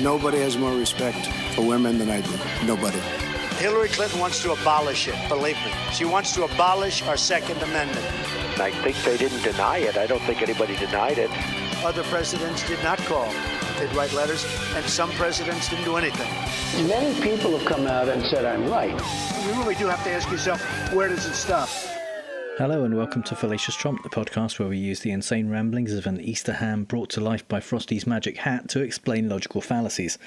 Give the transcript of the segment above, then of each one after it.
Nobody has more respect for women than I do. Nobody. Hillary Clinton wants to abolish it, believe me. She wants to abolish our Second Amendment. I think they didn't deny it. I don't think anybody denied it. Other presidents did not call. They'd write letters, and some presidents didn't do anything. Many people have come out and said I'm right. You really do have to ask yourself, where does it stop? Hello and welcome to Fallacious Trump, the podcast where we use the insane ramblings of an Easter ham brought to life by Frosty's magic hat to explain logical fallacies.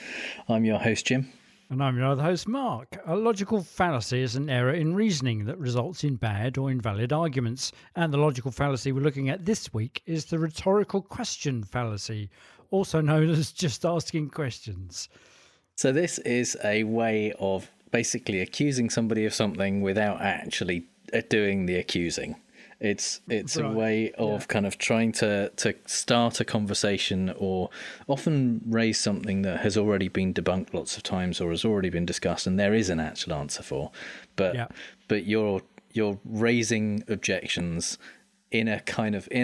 I'm your host, Jim. And I'm your other host, Mark. A logical fallacy is an error in reasoning that results in bad or invalid arguments. And the logical fallacy we're looking at this week is the rhetorical question fallacy, also known as just asking questions. So this is a way of basically accusing somebody of something without actually doing the accusing. It's right. A way of kind of trying to start a conversation or often raise something that has already been debunked lots of times or has already been discussed and there is an actual answer for. But you're raising objections in a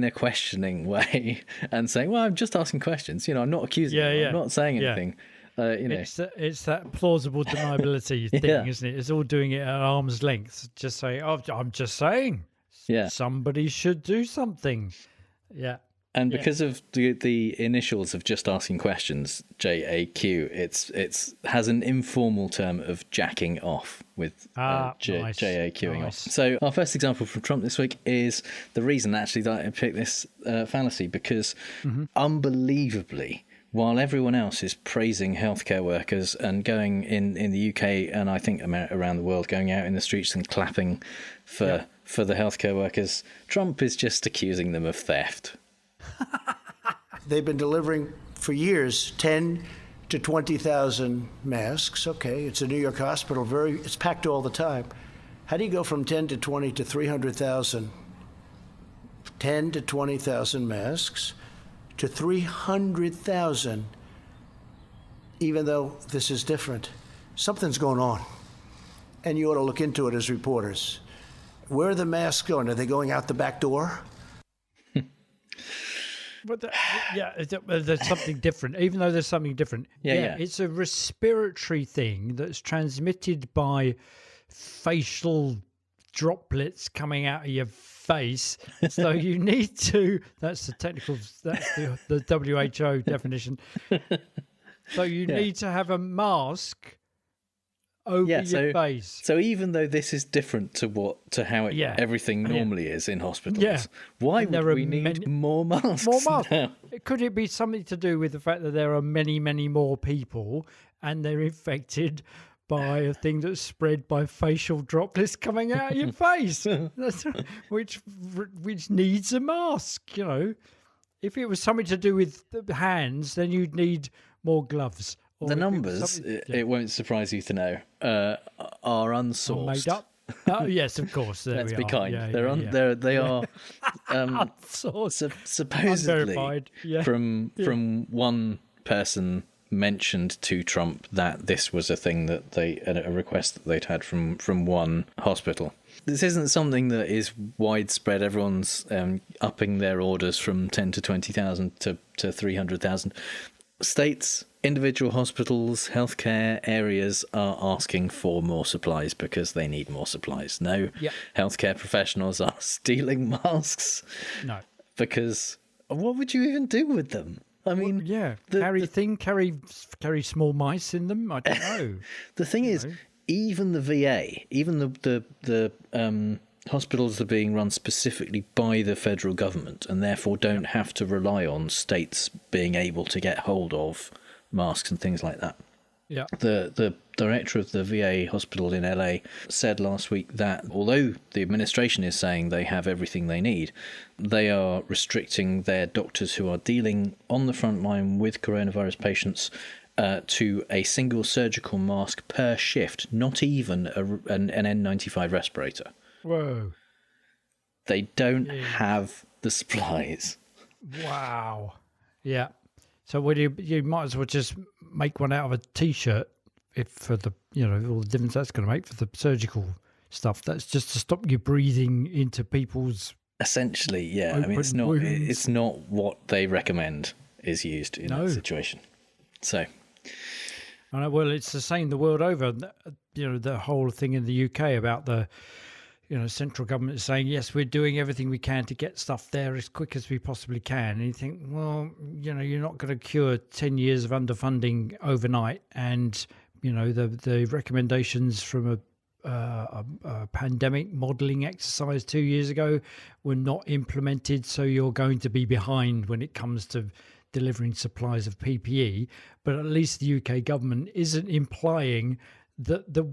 questioning way and saying, well, I'm just asking questions. You know, I'm not accusing them. I'm not saying anything. It's that plausible deniability thing, isn't it? It's all doing it at arm's length. Just saying, I'm just saying. Somebody should do something. Yeah. And because of the initials of just asking questions, JAQ, it's has an informal term of jacking off with JAQing off. So our first example from Trump this week is the reason actually that I picked this fallacy because unbelievably, while everyone else is praising healthcare workers and going in the UK and I think around the world, going out in the streets and clapping for the healthcare workers, Trump is just accusing them of theft. They've been delivering for years 10 to 20,000 masks. Okay, it's a New York hospital, it's packed all the time. How do you go from 10 to 20 to 300,000? 10 to 20,000 masks to 300,000, even though this is different. Something's going on, and you ought to look into it as reporters. Where are the masks going? Are they going out the back door? But there's something different. Even though there's something different, it's a respiratory thing that's transmitted by facial droplets coming out of your face. So you need to. That's the technical. That's the WHO definition. So you need to have a mask over your face. So even though this is different to how everything normally is in hospitals, why would we need more masks? More masks. Now? Could it be something to do with the fact that there are many, many more people and they're infected by a thing that's spread by facial droplets coming out of your face, which needs a mask? You know, if it was something to do with the hands, then you'd need more gloves. The numbers, it won't surprise you to know, are unsourced. Made up. Oh yes, of course. Let's be kind. They are supposedly from one person mentioned to Trump that this was a thing that a request that they'd had from one hospital. This isn't something that is widespread. Everyone's upping their orders from 10 to 20,000 to 300,000. States, individual hospitals, healthcare areas are asking for more supplies because they need more supplies. No, healthcare professionals are stealing masks. No, because what would you even do with them? I mean, carry small mice in them. I don't know. The thing is, even the VA, even the hospitals that are being run specifically by the federal government and therefore don't have to rely on states being able to get hold of masks and things like that. Yeah. The director of the VA hospital in LA said last week that although the administration is saying they have everything they need, they are restricting their doctors who are dealing on the front line with coronavirus patients to a single surgical mask per shift, not even an N95 respirator. Whoa. They don't have the supplies. Wow. Yeah. So you might as well just make one out of a T-shirt for the, all the difference that's going to make for the surgical stuff. That's just to stop you breathing into people's... Essentially, yeah. I mean, it's not what they recommend is used in that situation. So, Well, it's the same the world over. The whole thing in the UK about the, central government is saying, yes, we're doing everything we can to get stuff there as quick as we possibly can. And you think, well, you're not going to cure 10 years of underfunding overnight. And, the recommendations from a pandemic modelling exercise 2 years ago were not implemented. So you're going to be behind when it comes to delivering supplies of PPE. But at least the UK government isn't implying that the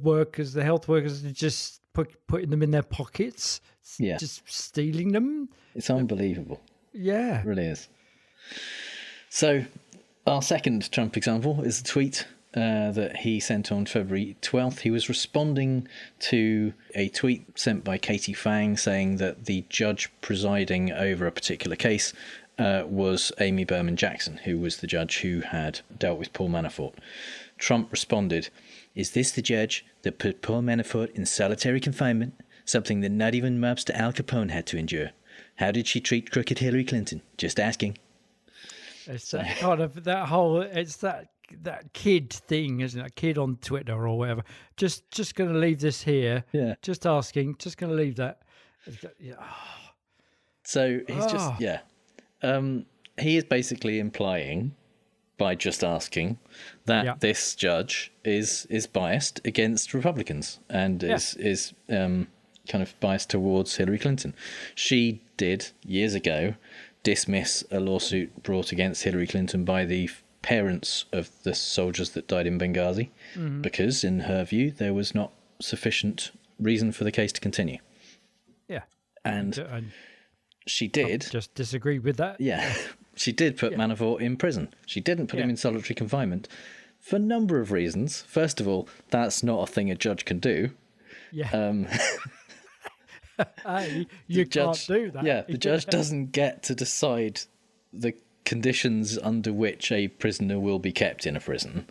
health workers are just putting them in their pockets, just stealing them. It's unbelievable. Yeah. It really is. So our second Trump example is a tweet that he sent on February 12th. He was responding to a tweet sent by Katie Fang saying that the judge presiding over a particular case was Amy Berman Jackson, who was the judge who had dealt with Paul Manafort. Trump responded, "Is this the judge that put Paul Manafort in solitary confinement, something that not even Mobster Al Capone had to endure? How did she treat crooked Hillary Clinton? Just asking." It's that kind of that kid thing, isn't it? A kid on Twitter or whatever. Just going to leave this here. Yeah. Just asking. Just going to leave that. So he's he is basically implying, by just asking, that this judge is biased against Republicans and is kind of biased towards Hillary Clinton. She did, years ago, dismiss a lawsuit brought against Hillary Clinton by the parents of the soldiers that died in Benghazi, because, in her view, there was not sufficient reason for the case to continue. Yeah. And she did... just disagree with that. Yeah. She did put Manafort in prison. She didn't put him in solitary confinement for a number of reasons. First of all, that's not a thing a judge can do. Yeah. You can't do that. Yeah, the judge doesn't get to decide the conditions under which a prisoner will be kept in a prison.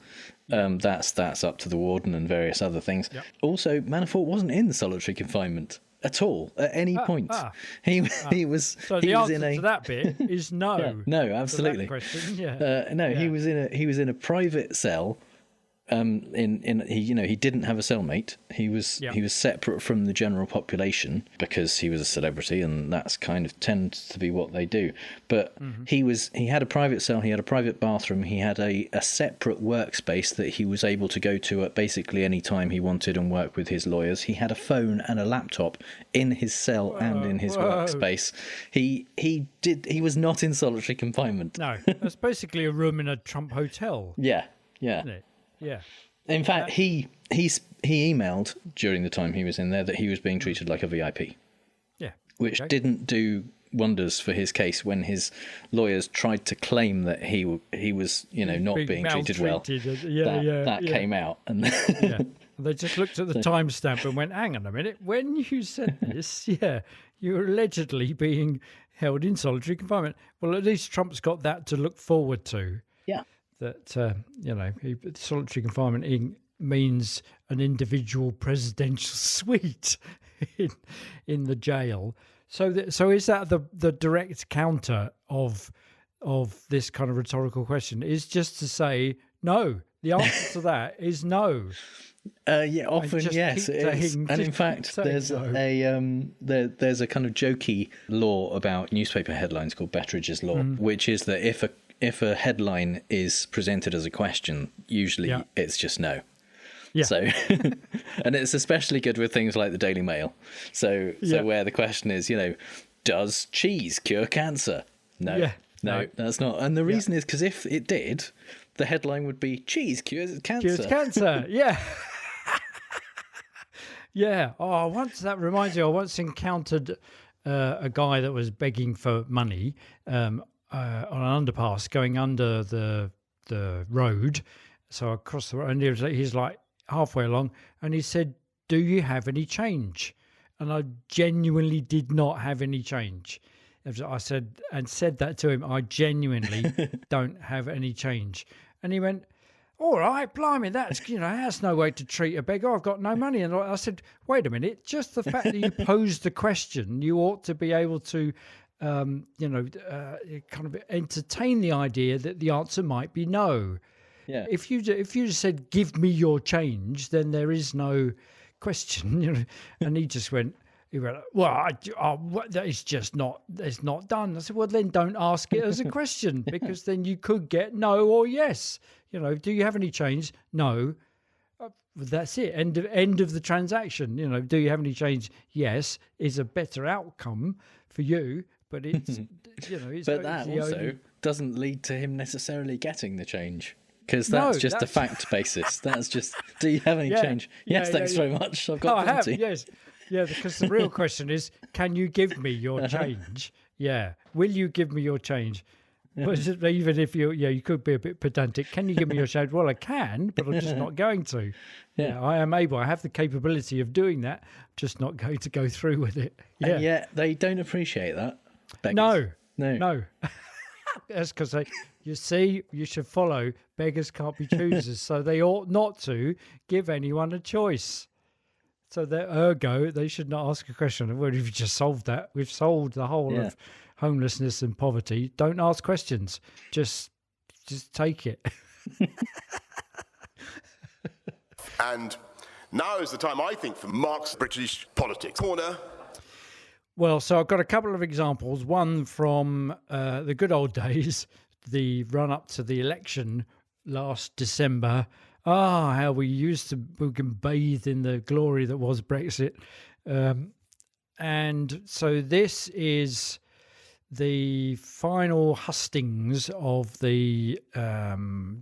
That's up to the warden and various other things. Yep. Also, Manafort wasn't in solitary confinement at all at any point. He was. So he the was answer to that bit is no. No, absolutely. He was in a private cell. He didn't have a cellmate. He was separate from the general population because he was a celebrity, and that's kind of tends to be what they do. But he had a private cell, he had a private bathroom, he had a separate workspace that he was able to go to at basically any time he wanted and work with his lawyers. He had a phone and a laptop in his cell and in his workspace. He was not in solitary confinement. No, that's basically a room in a Trump hotel. Yeah. Isn't it? Yeah. In fact, he emailed during the time he was in there that he was being treated like a VIP. Yeah. Which didn't do wonders for his case when his lawyers tried to claim that he was not being treated well. That came out, and they just looked at the timestamp and went, "Hang on a minute, when you said this, you're allegedly being held in solitary confinement." Well, at least Trump's got that to look forward to. Yeah. That solitary confinement means an individual presidential suite in the jail. So is that the direct counter of this kind of rhetorical question? Is just to say no. The answer to that is no. Often yes, it is. And in fact, there's a kind of jokey law about newspaper headlines called Betteridge's Law, which is that if a headline is presented as a question, usually it's just no. Yeah. So, and it's especially good with things like the Daily Mail. So where the question is, does cheese cure cancer? No, that's not. And the reason is because if it did, the headline would be cheese cures cancer. Cures cancer. Yeah. Yeah. Oh, that reminds me. I once encountered a guy that was begging for money. On an underpass going under the road. So I crossed the road, and he's like halfway along, and he said, "Do you have any change?" And I genuinely did not have any change. I said that to him. I genuinely don't have any change. And he went, "All right, blimey, that's no way to treat a beggar. I've got no money." And I said, "Wait a minute, just the fact that you posed the question, you ought to be able to kind of entertain the idea that the answer might be no." Yeah. If you just said, "Give me your change," then there is no question. And he just went. He went, well, that is just not. It's not done. I said, well, then don't ask it as a question because then you could get no or yes. Do you have any change? No. That's it. End of the transaction. Do you have any change? Yes, is a better outcome for you, but it's but that also doesn't lead to him necessarily getting the change because that's just a fact basis. That's just, do you have any change? Yes, thanks very much. I've got plenty. I have. Yes, yeah. Because the real question is, can you give me your change? Yeah, will you give me your change? Even if you could be a bit pedantic. Can you give me your change? Well, I can, but I'm just not going to. Yeah, I am able. I have the capability of doing that. Just not going to go through with it. Yeah, and yet they don't appreciate that. Beggars. No. That's because you see, you should follow. Beggars can't be choosers, so they ought not to give anyone a choice. So ergo, they should not ask a question. Well, we've just solved that. We've solved the whole of homelessness and poverty. Don't ask questions. Just take it. And now is the time, I think, for Mark's British Politics Corner. Well, so I've got a couple of examples. One from the good old days, the run-up to the election last December. How we can bathe in the glory that was Brexit. And so this is the final hustings of the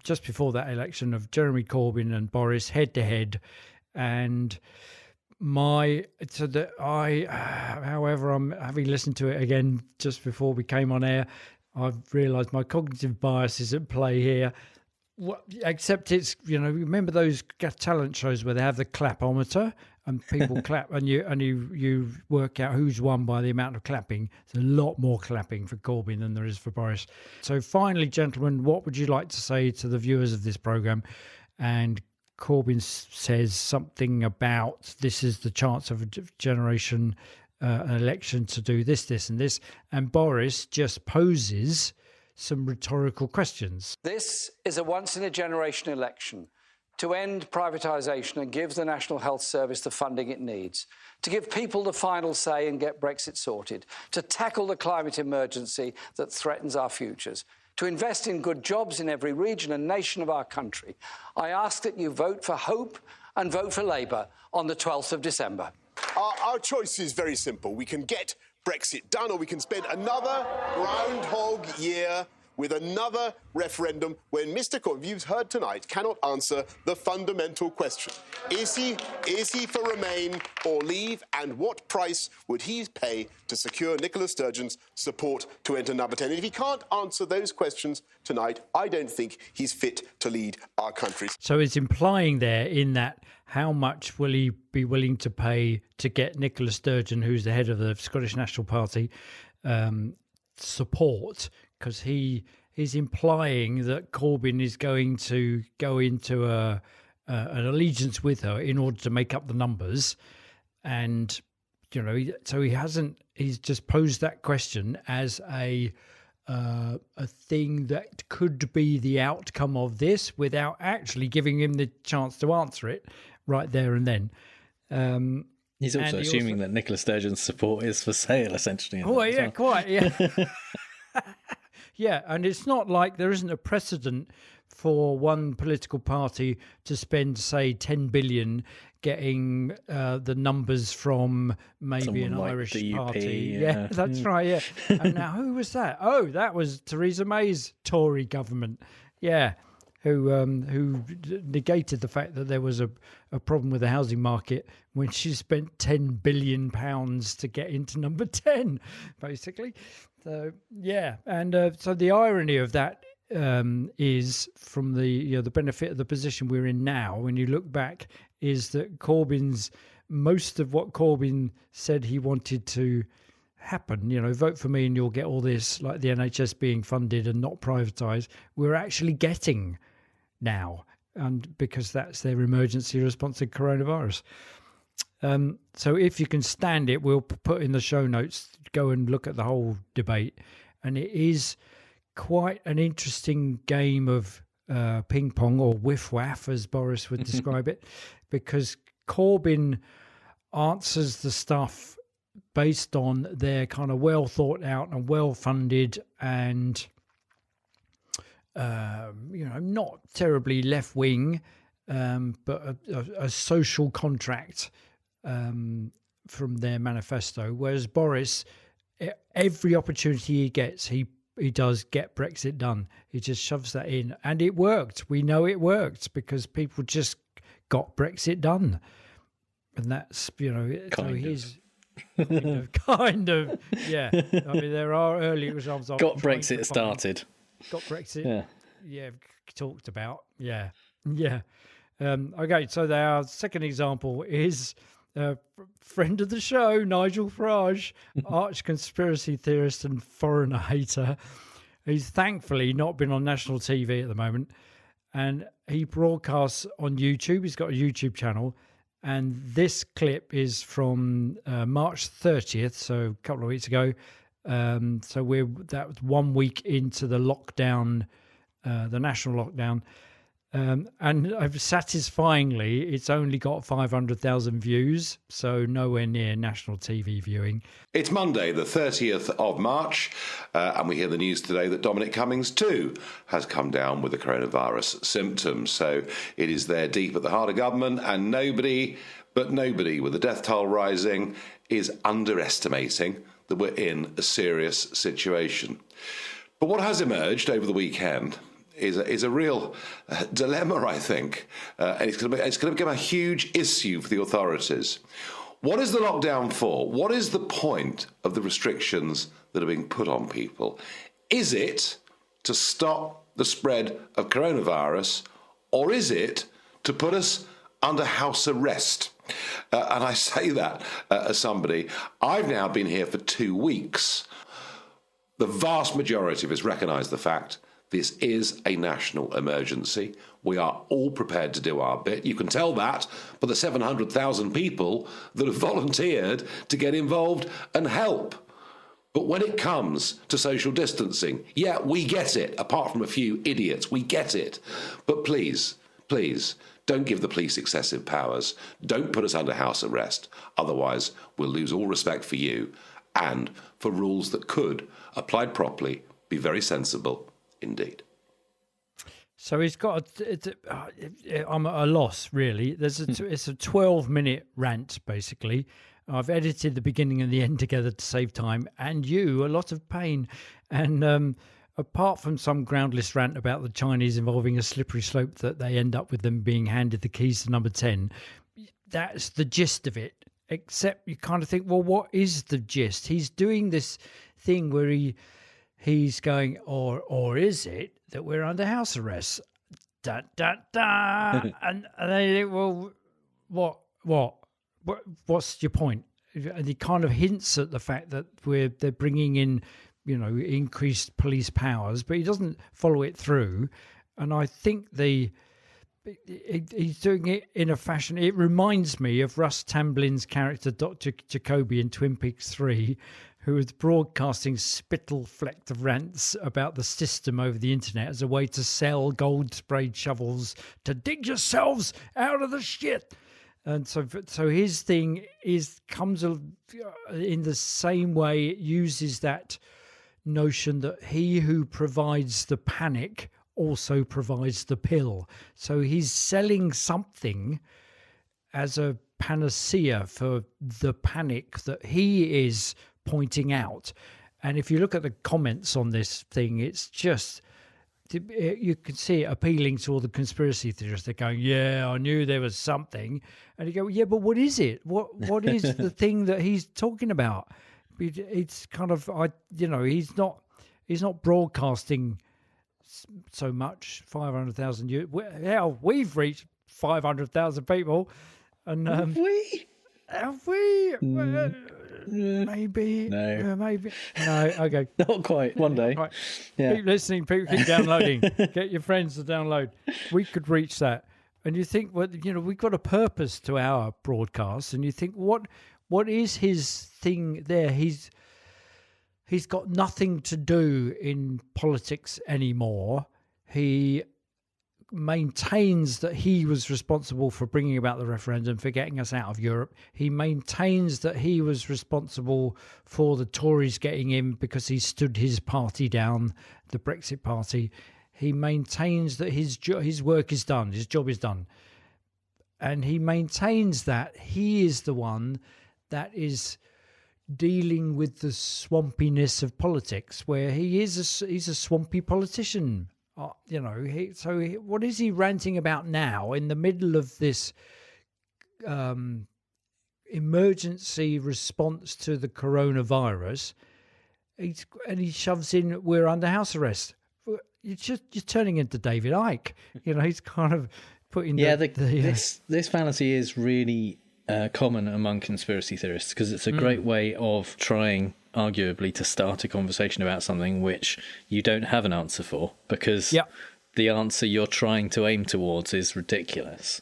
just before that election of Jeremy Corbyn and Boris head to head, and however, I'm having listened to it again just before we came on air, I've realised my cognitive bias is at play here. Except it's remember those talent shows where they have the clapometer and people clap and you work out who's won by the amount of clapping. There's a lot more clapping for Corbyn than there is for Boris. So finally, gentlemen, what would you like to say to the viewers of this programme? And Corbyn says something about this is the chance of a generation, an election to do this, this and this. And Boris just poses some rhetorical questions. This is a once-in-a-generation election to end privatisation and give the National Health Service the funding it needs, to give people the final say and get Brexit sorted, to tackle the climate emergency that threatens our futures, to invest in good jobs in every region and nation of our country. I ask that you vote for Hope and vote for Labour on the 12th of December. Our choice is very simple. We can get Brexit done, or we can spend another Groundhog Year with another referendum when Mr. Corbyn, you've heard tonight, cannot answer the fundamental question. Is he for Remain or Leave, and what price would he pay to secure Nicola Sturgeon's support to enter number 10? And if he can't answer those questions tonight, I don't think he's fit to lead our country. So it's implying there in that how much will he be willing to pay to get Nicola Sturgeon, who's the head of the Scottish National Party, support, because he's implying that Corbyn is going to go into an allegiance with her in order to make up the numbers. And, so he's just posed that question as a thing that could be the outcome of this without actually giving him the chance to answer it right there and then. He's also assuming that Nicola Sturgeon's support is for sale, essentially. Quite, yeah. Yeah, and it's not like there isn't a precedent for one political party to spend, say, 10 billion getting the numbers from maybe someone an like Irish the UP, party. Yeah, that's right, yeah. And now who was that? Oh, that was Theresa May's Tory government. Yeah, who negated the fact that there was a problem with the housing market when she spent £10 billion to get into number 10, basically. So, yeah, and so the irony of that is from the benefit of the position we're in now, when you look back, is that most of what Corbyn said he wanted to happen, vote for me and you'll get all this, like the NHS being funded and not privatised, we're actually getting now, and because that's their emergency response to coronavirus. So if you can stand it, we'll put in the show notes, go and look at the whole debate. And it is quite an interesting game of ping pong, or whiff waff, as Boris would describe it, because Corbyn answers the stuff based on their kind of well thought out and well funded and not terribly left wing, but a social contract from their manifesto. Whereas Boris, every opportunity he gets, he does get Brexit done. He just shoves that in, and it worked. We know it worked because people just got Brexit done, and that's kind of, yeah. I mean, there are early examples of got Brexit started. Got Brexit, yeah, talked about, yeah. Okay, so our second example is a friend of the show, Nigel Farage, arch conspiracy theorist and foreigner hater. He's thankfully not been on national TV at the moment, and he broadcasts on YouTube. He's got a YouTube channel, and this clip is from March 30th, so a couple of weeks ago. So that was 1 week into the lockdown, the national lockdown. And satisfyingly, it's only got 500,000 views, so nowhere near national TV viewing. It's Monday, the 30th of March, and we hear the news today that Dominic Cummings too has come down with the coronavirus symptoms. So it is there deep at the heart of government, and nobody with the death toll rising is underestimating that we're in a serious situation. But what has emerged over the weekend is a real dilemma, I think, and it's going to become a huge issue for the authorities. What is the lockdown for? What is the point of the restrictions that are being put on people? Is it to stop the spread of coronavirus, or is it to put us under house arrest? And I say that as somebody, I've now been here for 2 weeks. The vast majority of us recognise the fact this is a national emergency. We are all prepared to do our bit. You can tell that by the 700,000 people that have volunteered to get involved and help. But when it comes to social distancing, yeah, we get it, apart from a few idiots, we get it. But please, don't give the police excessive powers. Don't put us under house arrest. Otherwise, we'll lose all respect for you and for rules that could, applied properly, be very sensible indeed. So he's got I'm at a loss, really. It's a 12-minute rant, basically. I've edited the beginning and the end together to save time, and a lot of pain. And apart from some groundless rant about the Chinese involving a slippery slope that they end up with them being handed the keys to number 10, that's the gist of it. Except you kind of think, well, what is the gist? He's doing this thing where he's going, or is it that we're under house arrest? Da da da. and they think, well, what's your point? And he kind of hints at the fact that they're bringing in, increased police powers, but he doesn't follow it through. And I think he's doing it in a fashion. It reminds me of Russ Tamblin's character, Dr. Jacoby, in Twin Peaks 3, who was broadcasting spittle-flecked rants about the system over the internet as a way to sell gold-sprayed shovels to dig yourselves out of the shit. And so his thing comes in the same way. It uses that notion that he who provides the panic also provides the pill. So he's selling something as a panacea for the panic that he is pointing out. And if you look at the comments on this thing, it's just, you can see it appealing to all the conspiracy theorists. They're going, yeah, I knew there was something. And you go, yeah, but what is it? What is the thing that he's talking about? It's kind of, he's not broadcasting so much. 500,000. Hell, we've reached 500,000 people, and Have we? Maybe. No. Maybe. No. Okay. Not quite. One day. Right. Yeah. Keep listening. People keep downloading. Get your friends to download. We could reach that. And you think, well, we've got a purpose to our broadcast. And you think, what is his thing there? He's got nothing to do in politics anymore. He maintains that he was responsible for bringing about the referendum, for getting us out of Europe. He maintains that he was responsible for the Tories getting in because he stood his party down, the Brexit party. He maintains that his work is done, his job is done. And he maintains that he is the one that is dealing with the swampiness of politics, where he's a swampy politician. What is he ranting about now in the middle of this emergency response to the coronavirus? He shoves in, we're under house arrest. You're turning into David Icke. He's kind of putting this fallacy is really common among conspiracy theorists, because it's a great way of trying, arguably, to start a conversation about something which you don't have an answer for, because the answer you're trying to aim towards is ridiculous.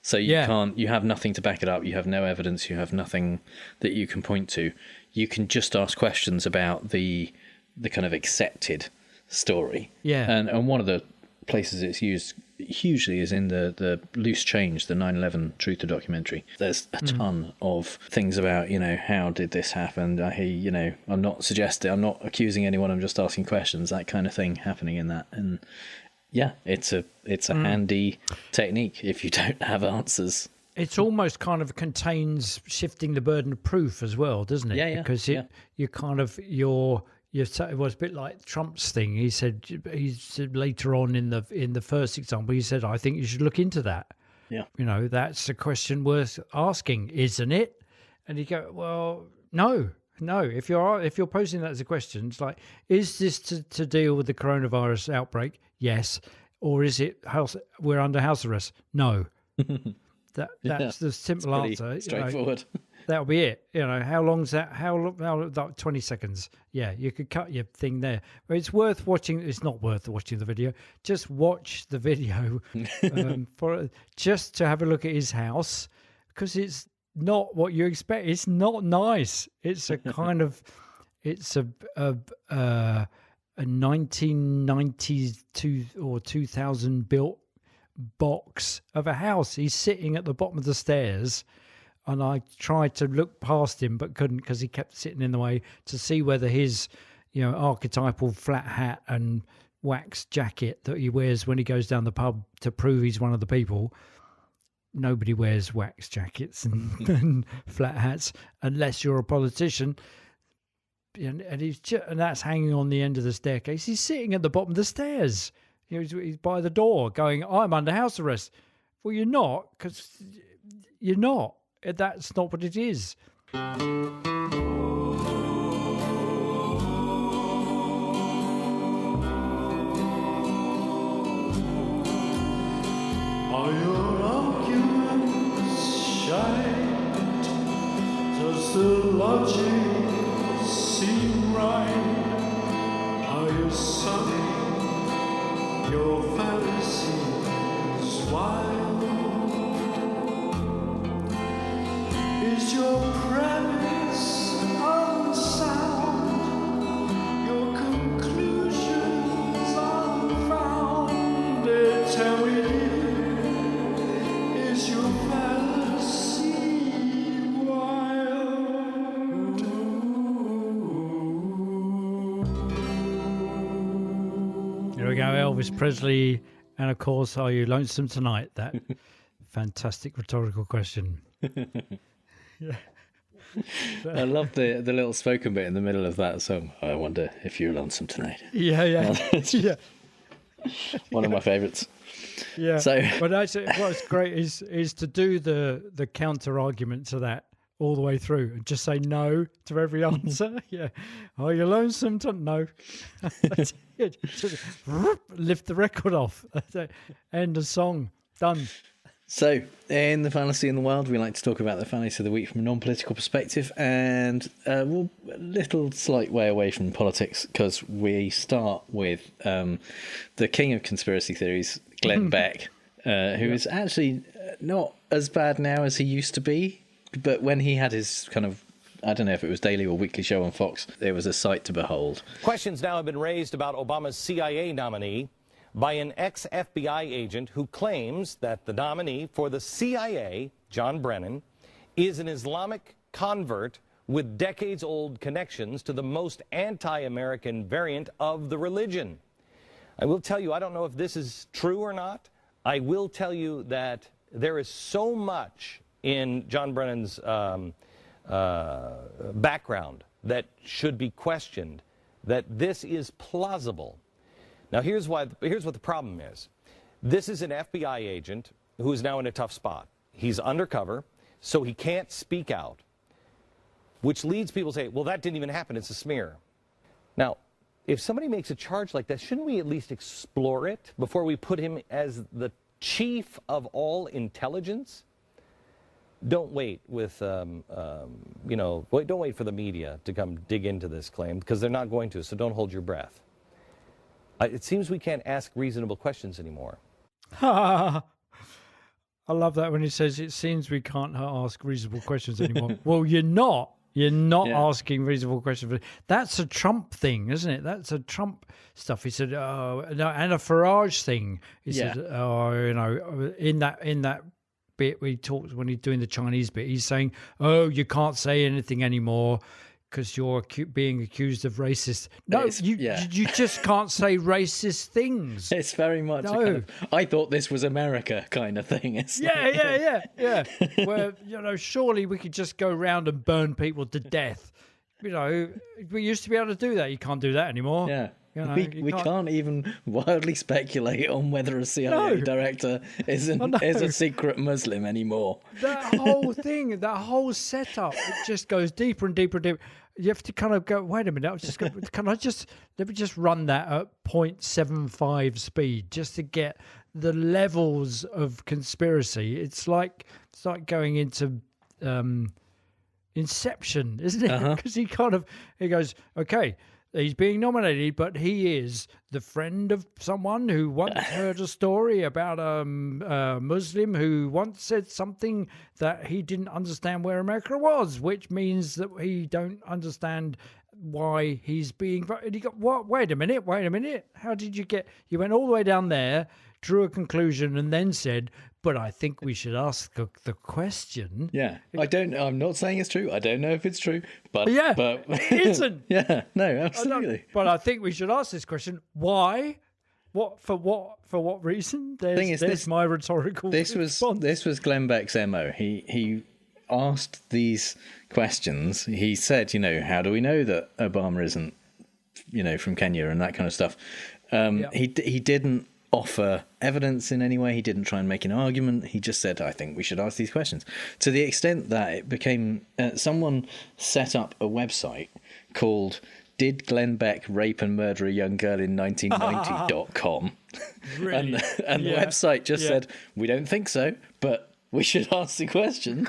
So you have nothing to back it up, you have no evidence, you have nothing that you can point to. You can just ask questions about the kind of accepted story. And one of the places it's used hugely is in the Loose Change, the 9/11 Truther documentary. There's a ton of things about, how did this happen? I'm not accusing anyone, I'm just asking questions, that kind of thing happening in that. And it's a handy technique if you don't have answers. It's almost kind of contains shifting the burden of proof as well, doesn't it? Because it was a bit like Trump's thing. He said later on in the first example, he said, I think you should look into that. That's a question worth asking, isn't it? And you go, well, no. If you're posing that as a question, it's like, is this to deal with the coronavirus outbreak? Yes. Or is it we're under house arrest? No. That's the simple answer. Straightforward. That'll be it. How long's that? How long? Like 20 seconds. Yeah, you could cut your thing there. But it's worth watching. It's not worth watching the video. Just watch the video just to have a look at his house, because it's not what you expect. It's not nice. It's a kind of, it's a 1992 or 2000 built box of a house. He's sitting at the bottom of the stairs. And I tried to look past him, but couldn't, because he kept sitting in the way, to see whether his, archetypal flat hat and wax jacket that he wears when he goes down the pub to prove he's one of the people. Nobody wears wax jackets and flat hats unless you're a politician. And that's hanging on the end of the staircase. He's sitting at the bottom of the stairs. He's by the door going, I'm under house arrest. Well, you're not, because you're not. That's not what it is. Are your arguments shite? Does the logic seem right? Are you sorry your fallacy is wild? Is your premise unsound? Your conclusions unfounded? Tell me, is your fallacy wild? Here we go, Elvis Presley, and of course, are you lonesome tonight? That fantastic rhetorical question. I love the little spoken bit in the middle of that song. I wonder if you're lonesome tonight. Yeah. One of my favourites. Yeah. But actually, what's great is to do the counter argument to that all the way through and just say no to every answer. Yeah. Are you lonesome tonight? No. That's it. Just lift the record off. End of song. Done. So, in the Fallacy in the Wild, we like to talk about the fallacy of the week from a non-political perspective, and we'll a little slight way away from politics, because we start with the king of conspiracy theories, Glenn Beck, who is actually not as bad now as he used to be, but when he had his kind of, I don't know if it was daily or weekly show on Fox, it was a sight to behold. Questions now have been raised about Obama's CIA nominee. by an ex-FBI agent who claims that the nominee for the CIA, John Brennan, is an Islamic convert with decades-old connections to the most anti-American variant of the religion. I will tell you, I don't know if this is true or not. I will tell you that there is so much in John Brennan's background that should be questioned, that this is plausible. Now, here's what the problem is. This is an FBI agent who is now in a tough spot. He's undercover, so he can't speak out, which leads people to say, well, that didn't even happen. It's a smear. Now, if somebody makes a charge like that, shouldn't we at least explore it before we put him as the chief of all intelligence? Don't wait with, don't wait for the media to come dig into this claim, because they're not going to, so don't hold your breath. It seems we can't ask reasonable questions anymore. I love that when he says, it seems we can't ask reasonable questions anymore. Well, you're not. You're not asking reasonable questions. That's a Trump thing, isn't it? That's a Trump stuff. He said, oh, no, and a Farage thing. He said, in that bit we talked when he's doing the Chinese bit, he's saying, oh, you can't say anything anymore because you're being accused of racist. No, you just can't say racist things. It's very much I thought this was America kind of thing. It's yeah. Where, surely we could just go around and burn people to death. We used to be able to do that. You can't do that anymore. Yeah. We can't even wildly speculate on whether a CIA director is a secret Muslim anymore. That whole thing, that whole setup, it just goes deeper and deeper and deeper. You have to kind of go, wait a minute, let me just run that at 0.75 speed just to get the levels of conspiracy. It's like going into Inception, isn't it? Because he goes, okay, he's being nominated, but he is the friend of someone who once heard a story about a Muslim who once said something that he didn't understand where America was, which means that he don't understand why he's being voted. He got, what? Wait a minute. How did you get... You went all the way down there, drew a conclusion, and then said... But I think we should ask the question. Yeah, I'm not saying it's true. I don't know if it's true, but it isn't. Yeah, no, absolutely. But I think we should ask this question: why? For what reason? There's my rhetorical response. This was Glenn Beck's MO. He asked these questions. He said, how do we know that Obama isn't, from Kenya and that kind of stuff. He didn't offer evidence in any way. He didn't try and make an argument. He just said, I think we should ask these questions. To the extent that it became... someone set up a website called Did Glenn Beck Rape and Murder a Young Girl in 1990.com? Really? And the website just said, we don't think so, but we should ask the question.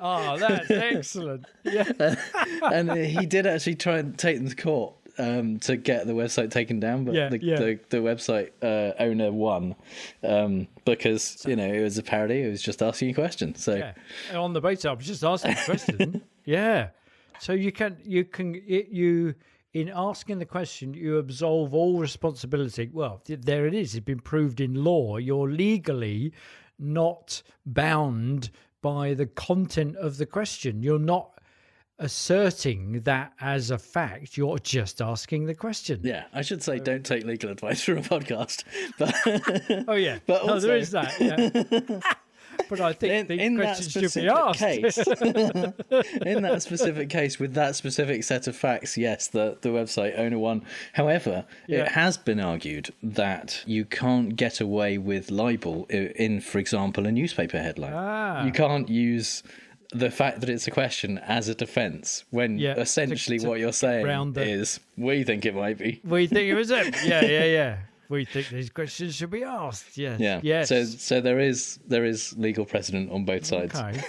Oh, that's excellent. Yeah. And he did actually try and take them to court to get the website taken down, but the website owner won because it was a parody. It was just asking a question. So on the basis, I was just asking a question. Yeah. So you in asking the question, you absolve all responsibility. Well, there it is. It's been proved in law. You're legally not bound by the content of the question. You're not asserting that as a fact. You're just asking the question. Yeah, I should say don't take legal advice from a podcast. But but also, there is that. Yeah. But I think the question should be asked. In that specific case, with that specific set of facts, yes, the website owner won. However, it has been argued that you can't get away with libel in, for example, a newspaper headline. You can't use the fact that it's a question as a defence when essentially what you're saying is we think it might be. We think it was him. Yeah. We think these questions should be asked. Yes. Yeah. Yes. So there is legal precedent on both sides. Okay.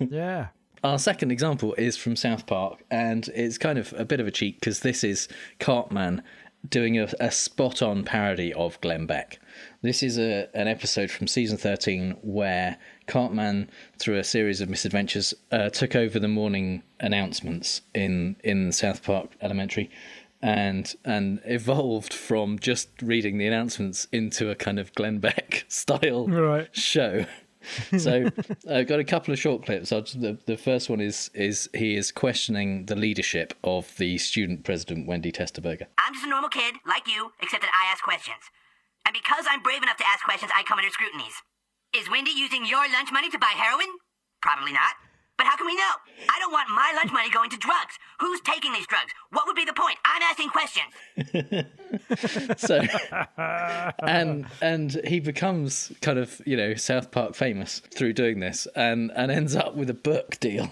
Yeah. Our second example is from South Park, and it's kind of a bit of a cheat because this is Cartman doing a spot-on parody of Glenn Beck. This is an episode from season 13 where Cartman, through a series of misadventures, took over the morning announcements in South Park Elementary. and evolved from just reading the announcements into a kind of Glenn Beck style show. So I've got a couple of short clips. The first one is he is questioning the leadership of the student president, Wendy Testerberger. I'm just a normal kid, like you, except that I ask questions. And because I'm brave enough to ask questions, I come under scrutinies. Is Wendy using your lunch money to buy heroin? Probably not. But how can we know? I don't want my lunch money going to drugs. Who's taking these drugs? What would be the point? I'm asking questions. So, and he becomes kind of, South Park famous through doing this, and ends up with a book deal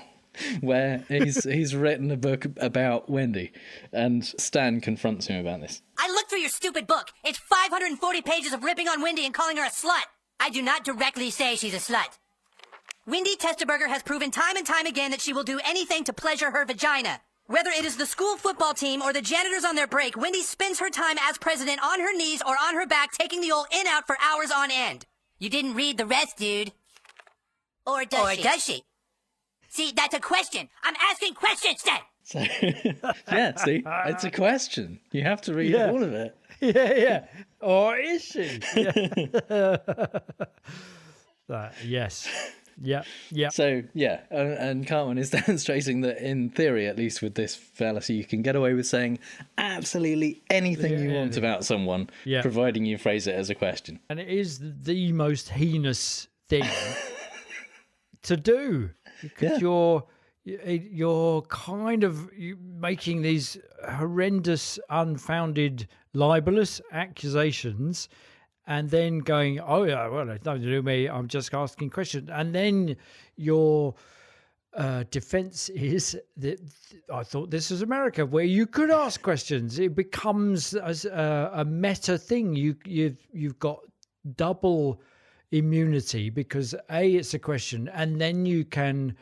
where he's written a book about Wendy, and Stan confronts him about this. I looked through your stupid book. It's 540 pages of ripping on Wendy and calling her a slut. I do not directly say she's a slut. Wendy Testerberger has proven time and time again that she will do anything to pleasure her vagina. Whether it is the school football team or the janitors on their break, Wendy spends her time as president on her knees or on her back taking the old in-out for hours on end. You didn't read the rest, dude. Or does she? See, that's a question. I'm asking questions, then. So, yeah, see, it's a question. You have to read all of it. Yeah. Or is she? Yeah. Yes. Yeah. So, and Cartman is demonstrating that in theory, at least with this fallacy, you can get away with saying absolutely anything you want about someone, providing you phrase it as a question. And it is the most heinous thing to do, because you're kind of making these horrendous, unfounded, libelous accusations, and then going, oh, yeah, well, it's nothing to do with me, I'm just asking questions. And then your defense is that I thought this was America, where you could ask questions. It becomes a meta thing. You've got double immunity because, A, it's a question, and then you can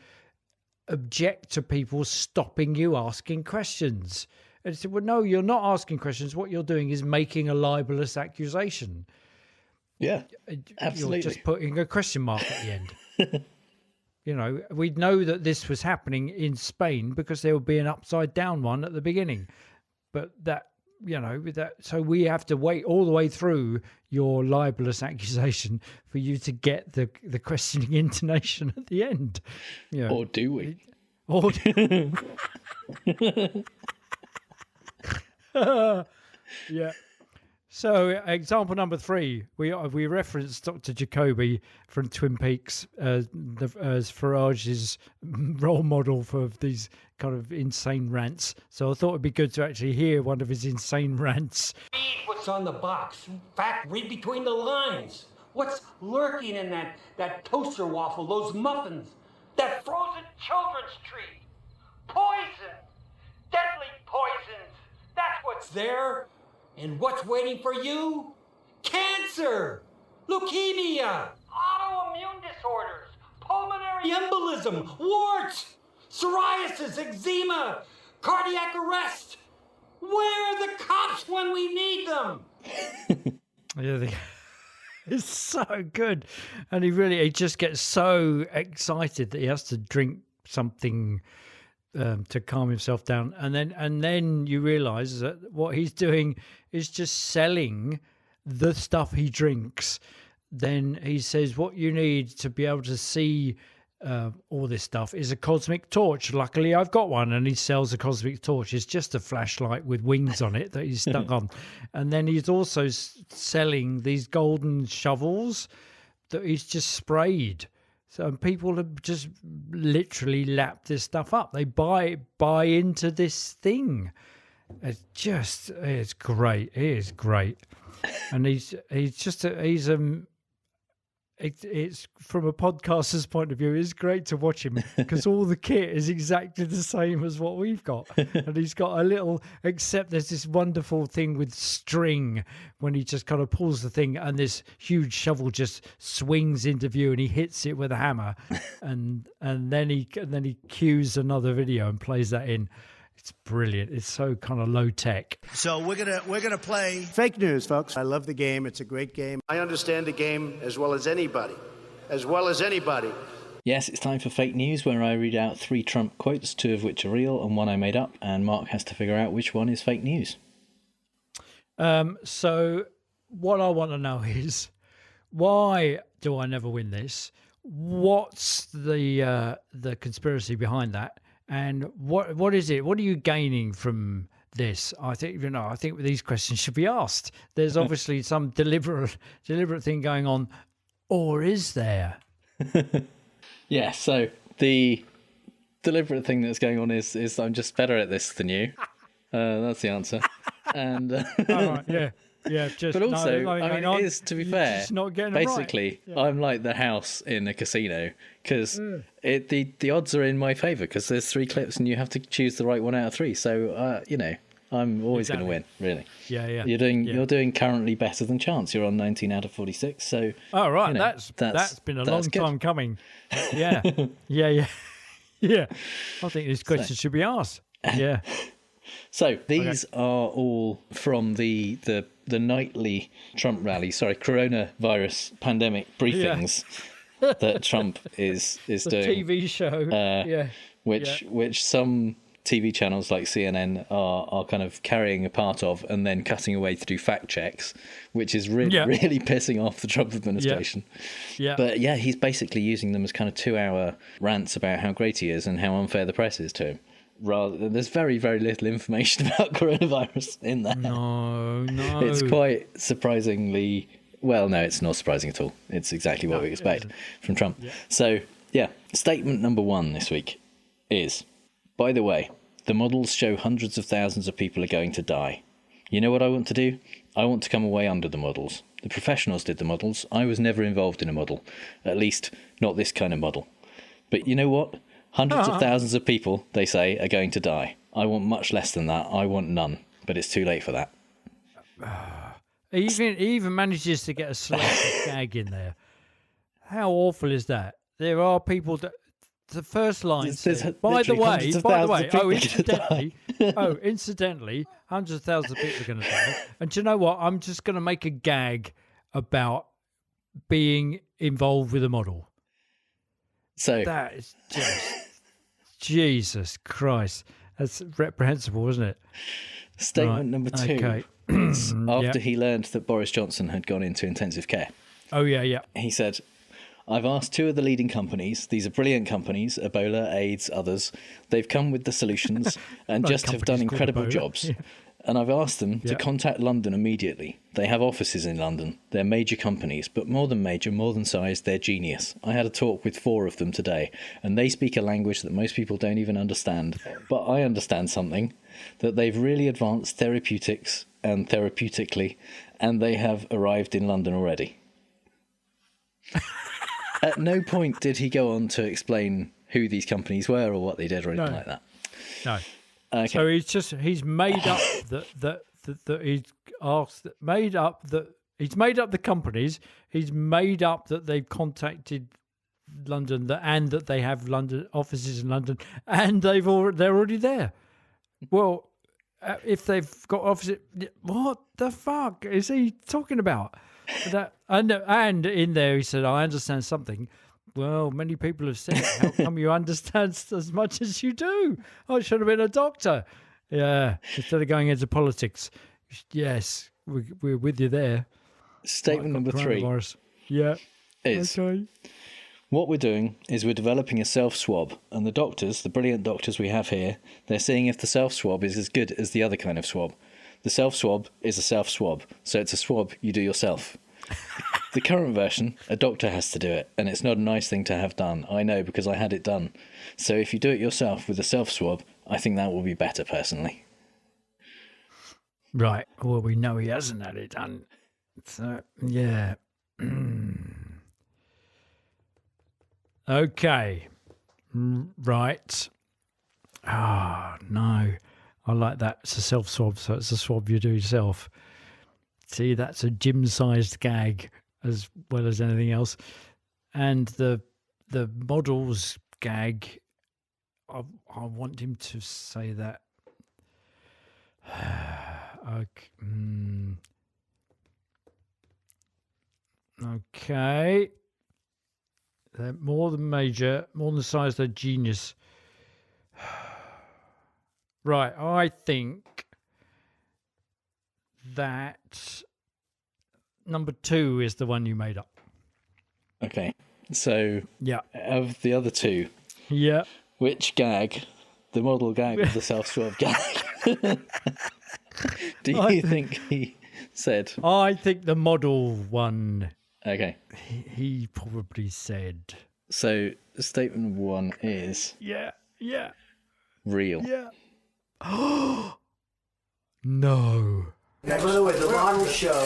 object to people stopping you asking questions. And I said, well, no, you're not asking questions. What you're doing is making a libelous accusation. Yeah, absolutely. You're just putting a question mark at the end. We know that this was happening in Spain because there would be an upside down one at the beginning. But so we have to wait all the way through your libelous accusation for you to get the questioning intonation at the end. Or do we? Yeah. So, example number 3, we referenced Dr. Jacoby from Twin Peaks as Farage's role model for these kind of insane rants. So I thought it'd be good to actually hear one of his insane rants. Read what's on the box. In fact, read between the lines. What's lurking in that toaster waffle, those muffins, that frozen children's treat? Poison. Deadly poisons. That's what's there. And what's waiting for you? Cancer, leukemia, autoimmune disorders, pulmonary embolism, warts, psoriasis, eczema, cardiac arrest. Where are the cops when we need them? It's so good. And he just gets so excited that he has to drink something to calm himself down, and then you realise that what he's doing is just selling the stuff he drinks. Then he says, what you need to be able to see all this stuff is a cosmic torch. Luckily, I've got one, and he sells a cosmic torch. It's just a flashlight with wings on it that he's stuck on. And then he's also selling these golden shovels that he's just sprayed. So people have just literally lapped this stuff up. They buy into this thing. It's great. It is great. And it's from a podcaster's point of view, it's great to watch him because all the kit is exactly the same as what we've got. And he's got a little, except there's this wonderful thing with string when he just kind of pulls the thing and this huge shovel just swings into view and he hits it with a hammer. and then he cues another video and plays that in. It's brilliant. It's so kind of low tech. So we're gonna play fake news, folks. I love the game. It's a great game. I understand the game as well as anybody. Yes, it's time for fake news, where I read out 3 Trump quotes, 2 of which are real and 1 I made up, and Mark has to figure out which one is fake news. So what I want to know is, why do I never win this? What's the conspiracy behind that? And what is it? What are you gaining from this? I think these questions should be asked. There's obviously some deliberate thing going on, or is there? Yeah, so the deliberate thing that's going on is I'm just better at this than you. That's the answer. And just. But also, no, I mean, it is, to be fair, just not getting basically, it right. I'm like the house in a casino, because the odds are in my favour, because there's 3 clips and you have to choose the right one out of 3. So I'm always going to win, really. Yeah. You're doing currently better than Chance. You're on 19 out of 46. So that's been a long time coming. Yeah. Yeah. I think this question should be asked. Yeah. So these are all from the nightly Trump rally. Sorry, coronavirus pandemic briefings that Trump is the doing. TV show. Which some TV channels like CNN are kind of carrying a part of, and then cutting away to do fact checks, which is really pissing off the Trump administration. But he's basically using them as kind of 2-hour rants about how great he is and how unfair the press is to him. There's very, very little information about coronavirus in there. No. It's quite surprisingly... Well, no, it's not surprising at all. It's exactly what we expect from Trump. Yeah. So, statement number 1 this week is, by the way, the models show hundreds of thousands of people are going to die. You know what I want to do? I want to come away under the models. The professionals did the models. I was never involved in a model. At least, not this kind of model. But you know what? Hundreds of thousands of people, they say, are going to die. I want much less than that. I want none. But it's too late for that. He even manages to get a selective gag in there. How awful is that? There are people that... The first line says, by the way, incidentally, hundreds of thousands of people are going to die. And do you know what? I'm just going to make a gag about being involved with a model. So that is just... Jesus Christ. That's reprehensible, isn't it? Statement number 2. Okay. After he learned that Boris Johnson had gone into intensive care. Oh, yeah. He said, I've asked 2 of the leading companies. These are brilliant companies, Ebola, AIDS, others. They've come with the solutions and just have done incredible jobs. Yeah. And I've asked them to contact London immediately. They have offices in London. They're major companies, but more than major, more than size, they're genius. I had a talk with 4 of them today, and they speak a language that most people don't even understand. But I understand something, that they've really advanced therapeutics and therapeutically, and they have arrived in London already. At no point did he go on to explain who these companies were or what they did or anything like that. No. Okay. So he's made up he's made up the companies. He's made up that they've contacted London and that they have London offices in London, and they're already there. Well, if they've got offices, what the fuck is he talking about? And in there he said, I understand something. Well, many people have said, how come you understand as much as you do? I should have been a doctor. Yeah, instead of going into politics. Yes, we're with you there. Statement number 3 is, what we're doing is we're developing a self-swab, and the doctors, the brilliant doctors we have here, they're seeing if the self-swab is as good as the other kind of swab. The self-swab is a self-swab, so it's a swab you do yourself. The current version, a doctor has to do it, and it's not a nice thing to have done. I know, because I had it done. So if you do it yourself with a self-swab, I think that will be better, personally. Right. Well, we know he hasn't had it done. So, yeah. Okay. Right. No. I like that. It's a self-swab, so it's a swab you do yourself. See, that's a gym-sized gag as well as anything else. And the models gag, I want him to say that. Okay. They're more than major, more than the size of their genius. Right, I think that number 2 is the one you made up. Okay, so yeah, of the other 2, yeah, which gag, the model gag of the self-swab gag, do you think he said? I think the model one. Okay. He probably said. So statement 1 is. Yeah. Real. Yeah. No. Now, by the way, the models show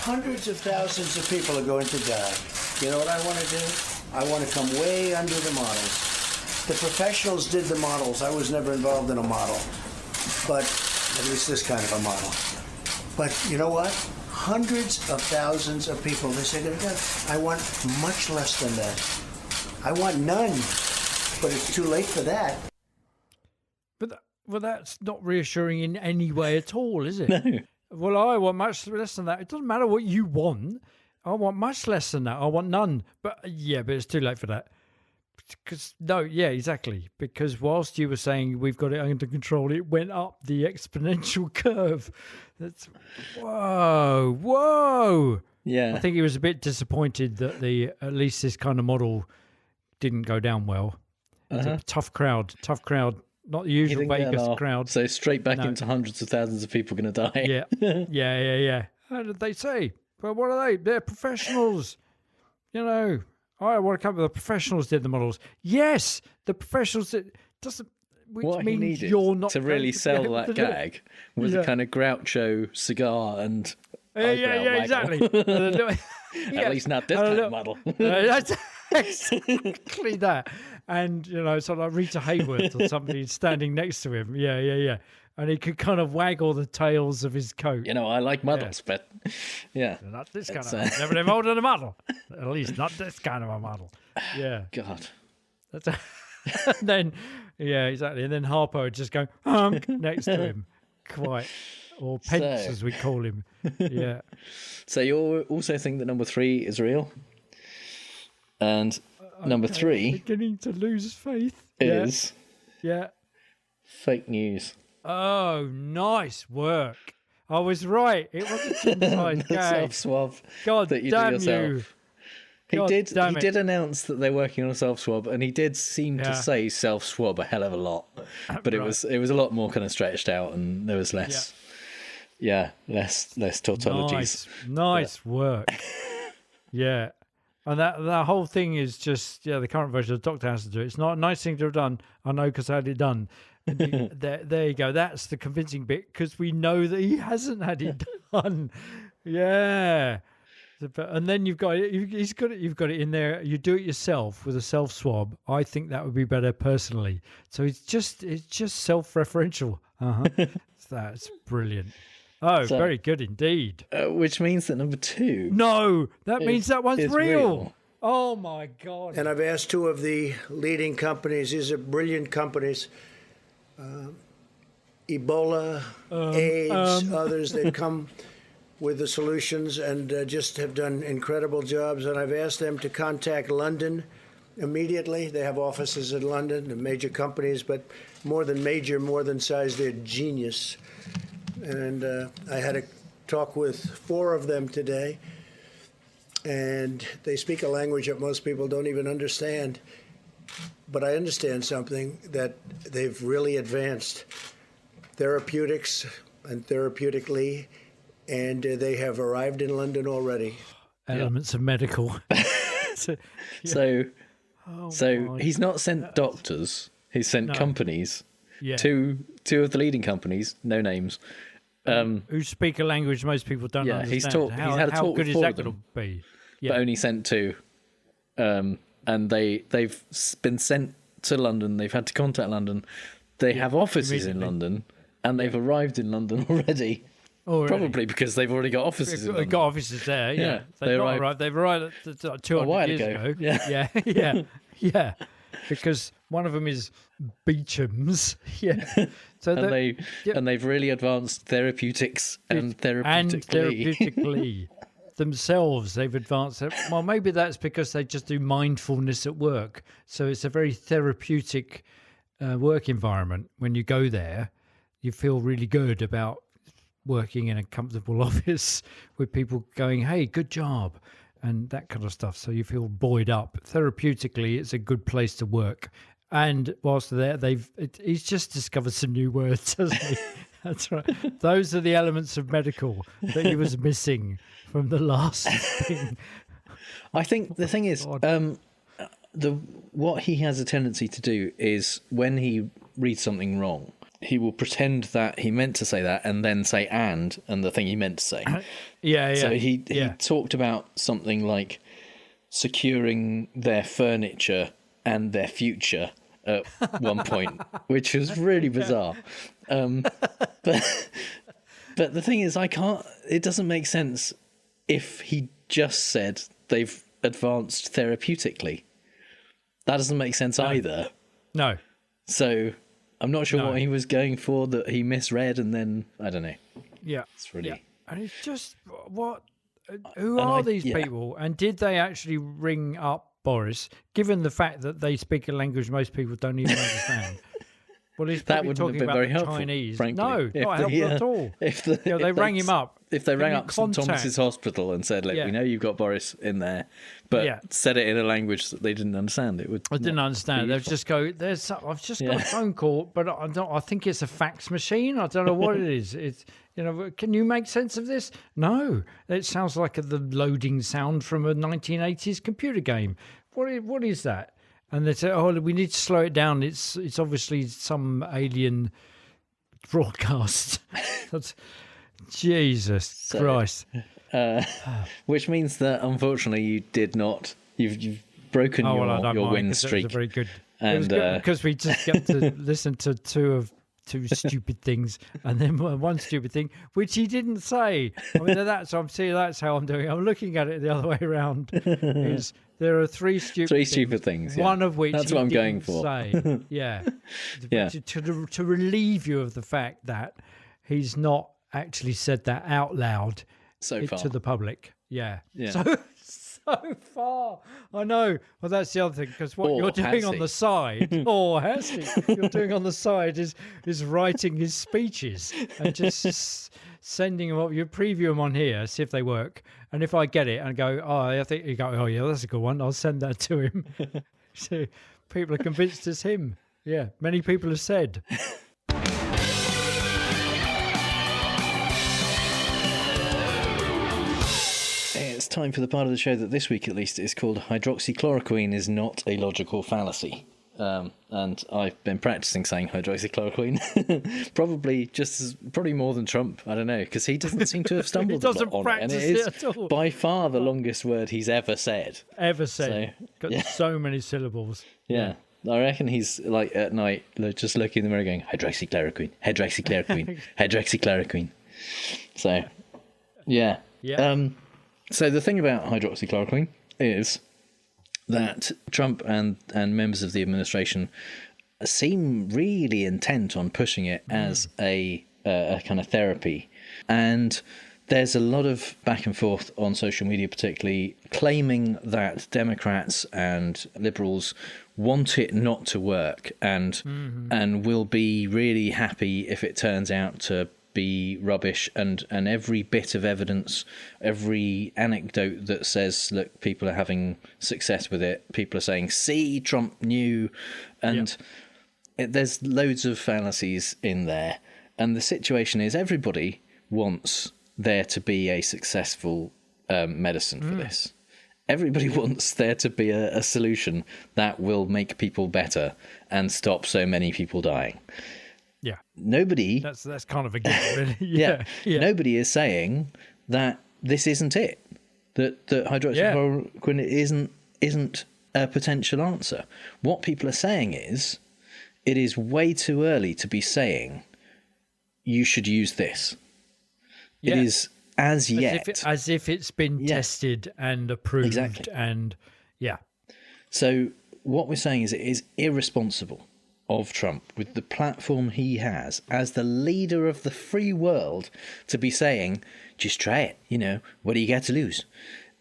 hundreds of thousands of people are going to die. You know what I want to do? I want to come way under the models. The professionals did the models. I was never involved in a model, but at least this kind of a model. But you know what? Hundreds of thousands of people, they say they're dead. I want much less than that. I want none, but it's too late for that. Well, that's not reassuring in any way at all, is it? No. Well, I want much less than that. It doesn't matter what you want. I want much less than that. I want none. But it's too late for that. Exactly. Because whilst you were saying we've got it under control, it went up the exponential curve. That's whoa. Yeah. I think he was a bit disappointed that at least this kind of model didn't go down well. It's a tough crowd. Not the usual Vegas crowd. So straight back into hundreds of thousands of people going to die. Yeah. How did they say? Well, what are they? They're professionals. You know, I want to come with the professionals did the models. Yes, the professionals did. Which what means he needed you're not to really sell that gag was a kind of Groucho cigar and exactly. At least not this kind of model. That's exactly that. And, sort of like Rita Hayworth or somebody standing next to him. Yeah. And he could kind of waggle the tails of his coat. I like models, but yeah. Not this kind of model. Never involved in a model. At least not this kind of a model. Yeah. God. And then, exactly. And then Harpo would just go hunk next to him. Quite. Or Pence, as we call him. Yeah. So you also think that number 3 is real? And number 3... I'm beginning to lose faith. Is... Yeah. Fake news. Oh, nice work. I was right. It wasn't inside The gag. self-swab God that you damn do yourself. you. He did announce that they're working on a self-swab, and he did seem to say self-swab a hell of a lot. But it was a lot more kind of stretched out, and there was less... less tautologies. Nice work. Yeah. And that whole thing is just, the current version of the doctor has to do it. It's not a nice thing to have done. I know because I had it done. And there you go. That's the convincing bit because we know that he hasn't had it done. Yeah. And then you've got it. You've got it in there. You do it yourself with a self swab. I think that would be better personally. So it's just self-referential. That's brilliant. Oh, very good indeed. Which means that number 2... No, that means that one's real. Oh, my God. And I've asked 2 of the leading companies. These are brilliant companies. Ebola, AIDS, others. They've come with the solutions and just have done incredible jobs. And I've asked them to contact London immediately. They have offices in London, the major companies, but more than major, more than size, they're genius. And I had a talk with 4 of them today, and they speak a language that most people don't even understand. But I understand something, that they've really advanced therapeutics and therapeutically, and they have arrived in London already. Elements of medical. So he's not sent doctors, he's sent companies. Yeah. Two of the leading companies, no names, who speak a language most people don't understand. He's had a talk good with is 4 that of them, going to be? but only sent 2. And they've been sent to London. They've had to contact London. They have offices in London, and they've arrived in London already. Probably because they've already got offices in London. They've got offices there, yeah. They've arrived 200 years ago. Yeah. Because one of them is Beecham's. Yeah. So and they've really advanced therapeutics and therapeutically. themselves, they've advanced. Well, maybe that's because they just do mindfulness at work. So it's a very therapeutic work environment. When you go there, you feel really good about working in a comfortable office with people going, hey, good job, and that kind of stuff. So you feel buoyed up. Therapeutically, it's a good place to work. And whilst they're there, he's just discovered some new words, hasn't he? That's right. Those are the elements of medical that he was missing from the last thing. I think the thing is, what he has a tendency to do is when he reads something wrong, he will pretend that he meant to say that and then say and the thing he meant to say. Yeah. So he talked about something like securing their furniture and their future at one point, which was really bizarre. But the thing is, it doesn't make sense if he just said they've advanced therapeutically. That doesn't make sense either. No. So I'm not sure what he was going for that he misread, and then I don't know. Yeah. It's really... Yeah. And it's just, who are these people? And did they actually ring up Boris, given the fact that they speak a language most people don't even understand? Well, he's that probably wouldn't talking have been about very helpful, Chinese. frankly. No, not helpful at all. They rang him up. If they rang up St Thomas's Hospital and said, look, we know you've got Boris in there, but said it in a language that they didn't understand, it would... I didn't understand. They'd just go, I've just got a phone call, but I think it's a fax machine. I don't know what it is. It's, can you make sense of this? No. It sounds like the loading sound from a 1980s computer game. What is that? And they say, oh, we need to slow it down. It's obviously some alien broadcast. That's Jesus Christ. Which means that, unfortunately, you did not... You've broken your win streak. It was very good. And, it was good because we just got to listen to two stupid things, and then one stupid thing which he didn't say. I mean, that's how I'm doing. I'm looking at it the other way around. There are three stupid things. Yeah. One of which that's what I'm going for. Say. Yeah, to relieve you of the fact that he's not actually said that out loud so far to the public. Yeah. So far, I know. Well, that's the other thing, because what you're doing on the side, or has he? You're doing on the side is writing his speeches and just sending them up. You preview them on here, see if they work, and if I get it and go, I think you go, oh yeah, that's a good one. I'll send that to him. So people are convinced it's him. Yeah, many people have said. It's time for the part of the show that this week at least is called Hydroxychloroquine is not a logical fallacy. And I've been practicing saying hydroxychloroquine probably more than Trump. I don't know, because he doesn't seem to have stumbled on it. And it is at all. By far the longest word he's ever said. Got so many syllables. Yeah. I reckon he's like at night just looking in the mirror going, hydroxychloroquine, hydroxychloroquine, hydroxychloroquine. So, yeah. So the thing about hydroxychloroquine is that Trump and members of the administration seem really intent on pushing it as a kind of therapy. And there's a lot of back and forth on social media, particularly claiming that Democrats and liberals want it not to work and will be really happy if it turns out to be rubbish, and every bit of evidence, every anecdote that says, look, people are having success with it, people are saying, see, Trump knew, and there's loads of fallacies in there. And the situation is everybody wants there to be a successful medicine for this. Everybody wants there to be a solution that will make people better and stop so many people dying. Yeah. Nobody... That's kind of a given, really. Yeah. Nobody is saying that this isn't it. That hydroxychloroquine isn't a potential answer. What people are saying is, it is way too early to be saying, you should use this. It is as yet... As if it's been tested and approved. Exactly. And, So what we're saying is it is irresponsible of Trump, with the platform he has as the leader of the free world, to be saying, just try it, what do you got to lose?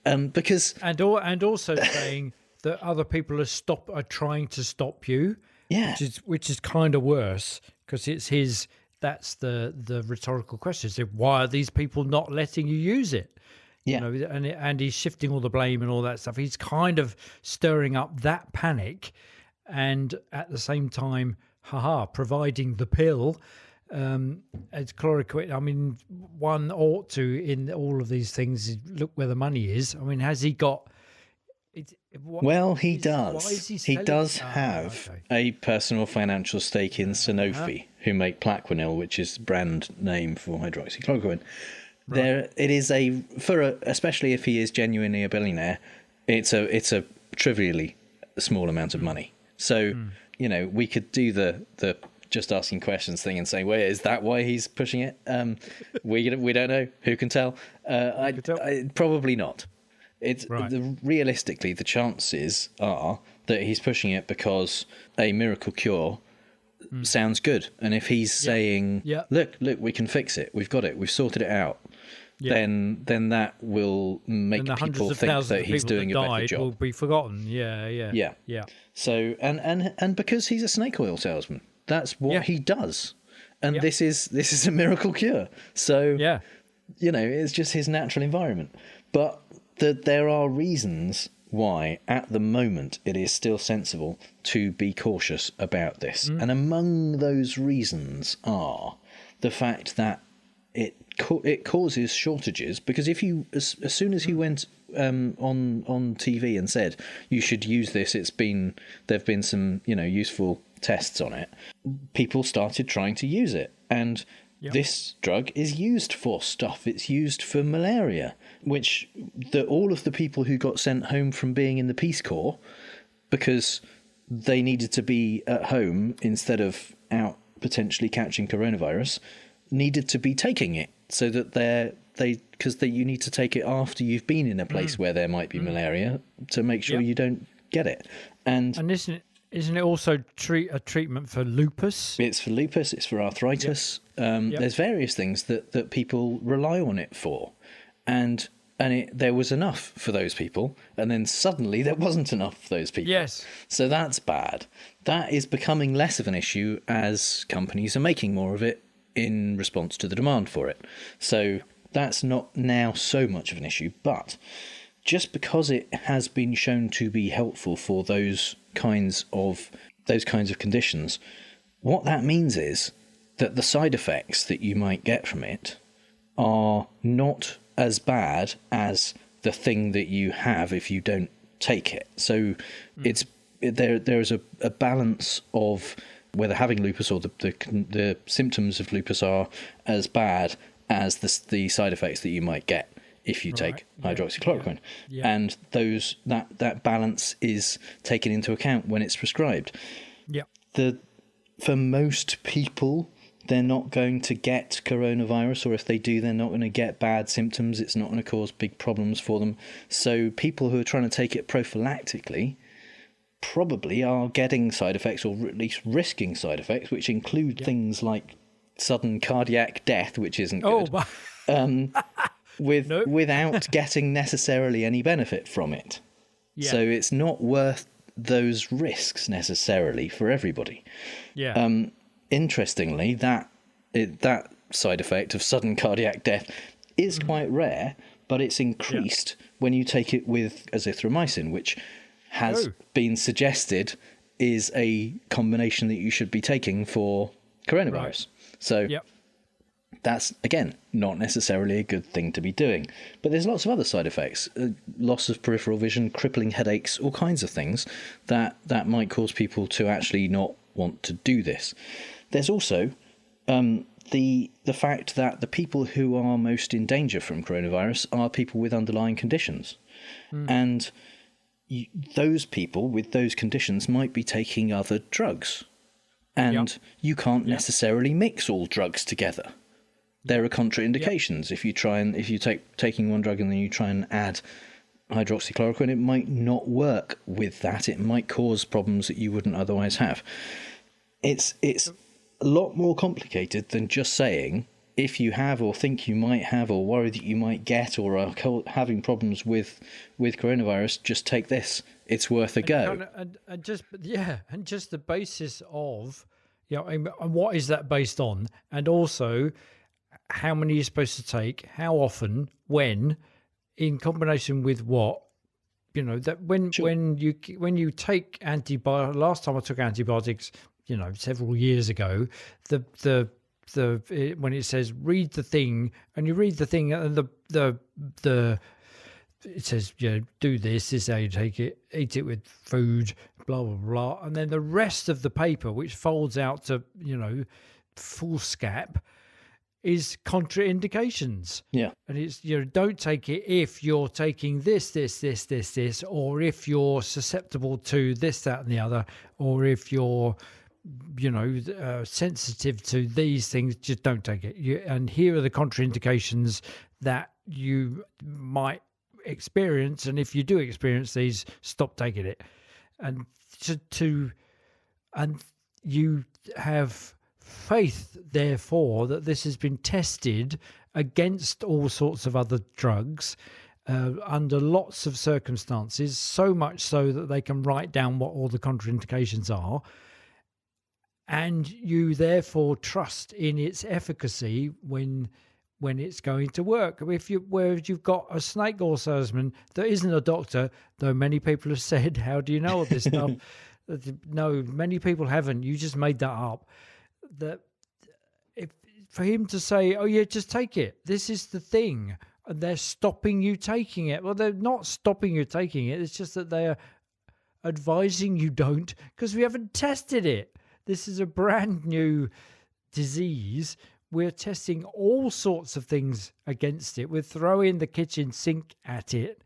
Because and also saying that other people are trying to stop you, which is kind of worse, because it's his. That's the rhetorical question. So why are these people not letting you use it? Yeah, and he's shifting all the blame and all that stuff. He's kind of stirring up that panic, and at the same time, providing the pill. As chloroquine. I mean, one ought to, in all of these things, look where the money is. I mean, has he got? Well, he does. He does have a personal financial stake in Sanofi, who make Plaquenil, which is the brand name for hydroxychloroquine. Right. It is especially if he is genuinely a billionaire, it's a trivially small amount of money. So we could do the just asking questions thing and say, well, is that why he's pushing it? We don't know. Who can tell? Probably not. Realistically, the chances are that he's pushing it because a miracle cure sounds good, and if he's saying, "Look, we can fix it. We've got it. We've sorted it out," then that will make people think that he's doing a better job. Will be forgotten. Yeah. So and because he's a snake oil salesman, that's what he does, and this is a miracle cure. So it's just his natural environment, but. There are reasons why, at the moment, it is still sensible to be cautious about this. And among those reasons are the fact that it causes shortages, because if you, as soon as he went on TV and said you should use this, there've been some useful tests on it, people started trying to use it, and this drug is used for stuff. It's used for malaria, which all of the people who got sent home from being in the Peace Corps because they needed to be at home instead of out potentially catching coronavirus needed to be taking it, so that you need to take it after you've been in a place where there might be malaria to make sure you don't get it. And isn't it also a treatment for lupus? It's for lupus. It's for arthritis. There's various things that people rely on it for, and there was enough for those people, and then suddenly there wasn't enough for those people. Yes. So that's bad. That is becoming less of an issue as companies are making more of it in response to the demand for it. So that's not now so much of an issue, but just because it has been shown to be helpful for those kinds of conditions, what that means is that the side effects that you might get from it are not as bad as the thing that you have if you don't take it. So there's a balance of whether having lupus or the symptoms of lupus are as bad as the side effects that you might get if you take hydroxychloroquine. And that balance is taken into account when it's prescribed. For most people, they're not going to get coronavirus, or if they do, they're not going to get bad symptoms. It's not going to cause big problems for them. So people who are trying to take it prophylactically probably are getting side effects, or at least risking side effects, which include things like sudden cardiac death, which isn't good. Without getting necessarily any benefit from it. So it's not worth those risks necessarily for everybody. Interestingly, that side effect of sudden cardiac death is quite rare, but it's increased when you take it with azithromycin, which has been suggested is a combination that you should be taking for coronavirus. So that's, again, not necessarily a good thing to be doing. But there's lots of other side effects, loss of peripheral vision, crippling headaches, all kinds of things that might cause people to actually not want to do this. There's also the fact that the people who are most in danger from coronavirus are people with underlying conditions. And those people with those conditions might be taking other drugs. And you can't necessarily mix all drugs together. There are contraindications. If you taking one drug and then you try and add hydroxychloroquine, it might not work with that. It might cause problems that you wouldn't otherwise have. it's a lot more complicated than just saying, if you have or think you might have or worry that you might get or are having problems with coronavirus, just take this. It's worth a go. And just the basis of, and what is that based on? And also, how many you're supposed to take, how often, when, in combination with what? That when you take antibiotics. Last time I took antibiotics, several years ago, when it says read the thing, and you read the thing, and it says, do this is how you take it, eat it with food, blah blah blah, and then the rest of the paper, which folds out to foolscap, is contraindications. Yeah. And it's, don't take it if you're taking this, or if you're susceptible to this, that, and the other, or if you're, sensitive to these things, just don't take it. And here are the contraindications that you might experience. And if you do experience these, stop taking it. And and you have faith, therefore, that this has been tested against all sorts of other drugs under lots of circumstances, so much so that they can write down what all the contraindications are, and you therefore trust in its efficacy when it's going to work. Whereas you've got a snake oil salesman that isn't a doctor, though many people have said, how do you know all this stuff? No, many people haven't. You just made that up. That for him to say, oh yeah, just take it, this is the thing, and they're stopping you taking it. Well, they're not stopping you taking it. It's just that they're advising you don't, because we haven't tested it. This is a brand new disease. We're testing all sorts of things against it. We're throwing the kitchen sink at it,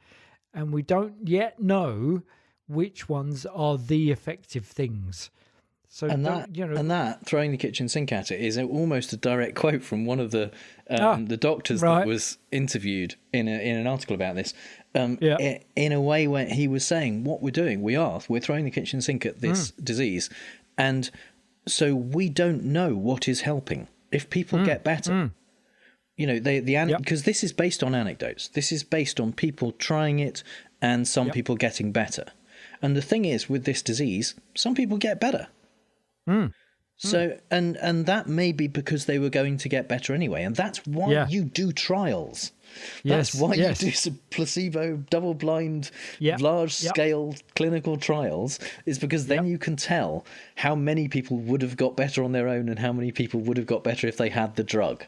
and we don't yet know which ones are the effective things. So that throwing the kitchen sink at it is almost a direct quote from one of the doctors that was interviewed in an article about this. In a way where he was saying, what we're doing, we're throwing the kitchen sink at this disease, and so we don't know what is helping. If people get better, because this is based on anecdotes. This is based on people trying it and some people getting better. And the thing is, with this disease, some people get better. So, and that may be because they were going to get better anyway, and that's why you do trials. That's why you do some placebo, double-blind, large-scale clinical trials, is because then you can tell how many people would have got better on their own and how many people would have got better if they had the drug.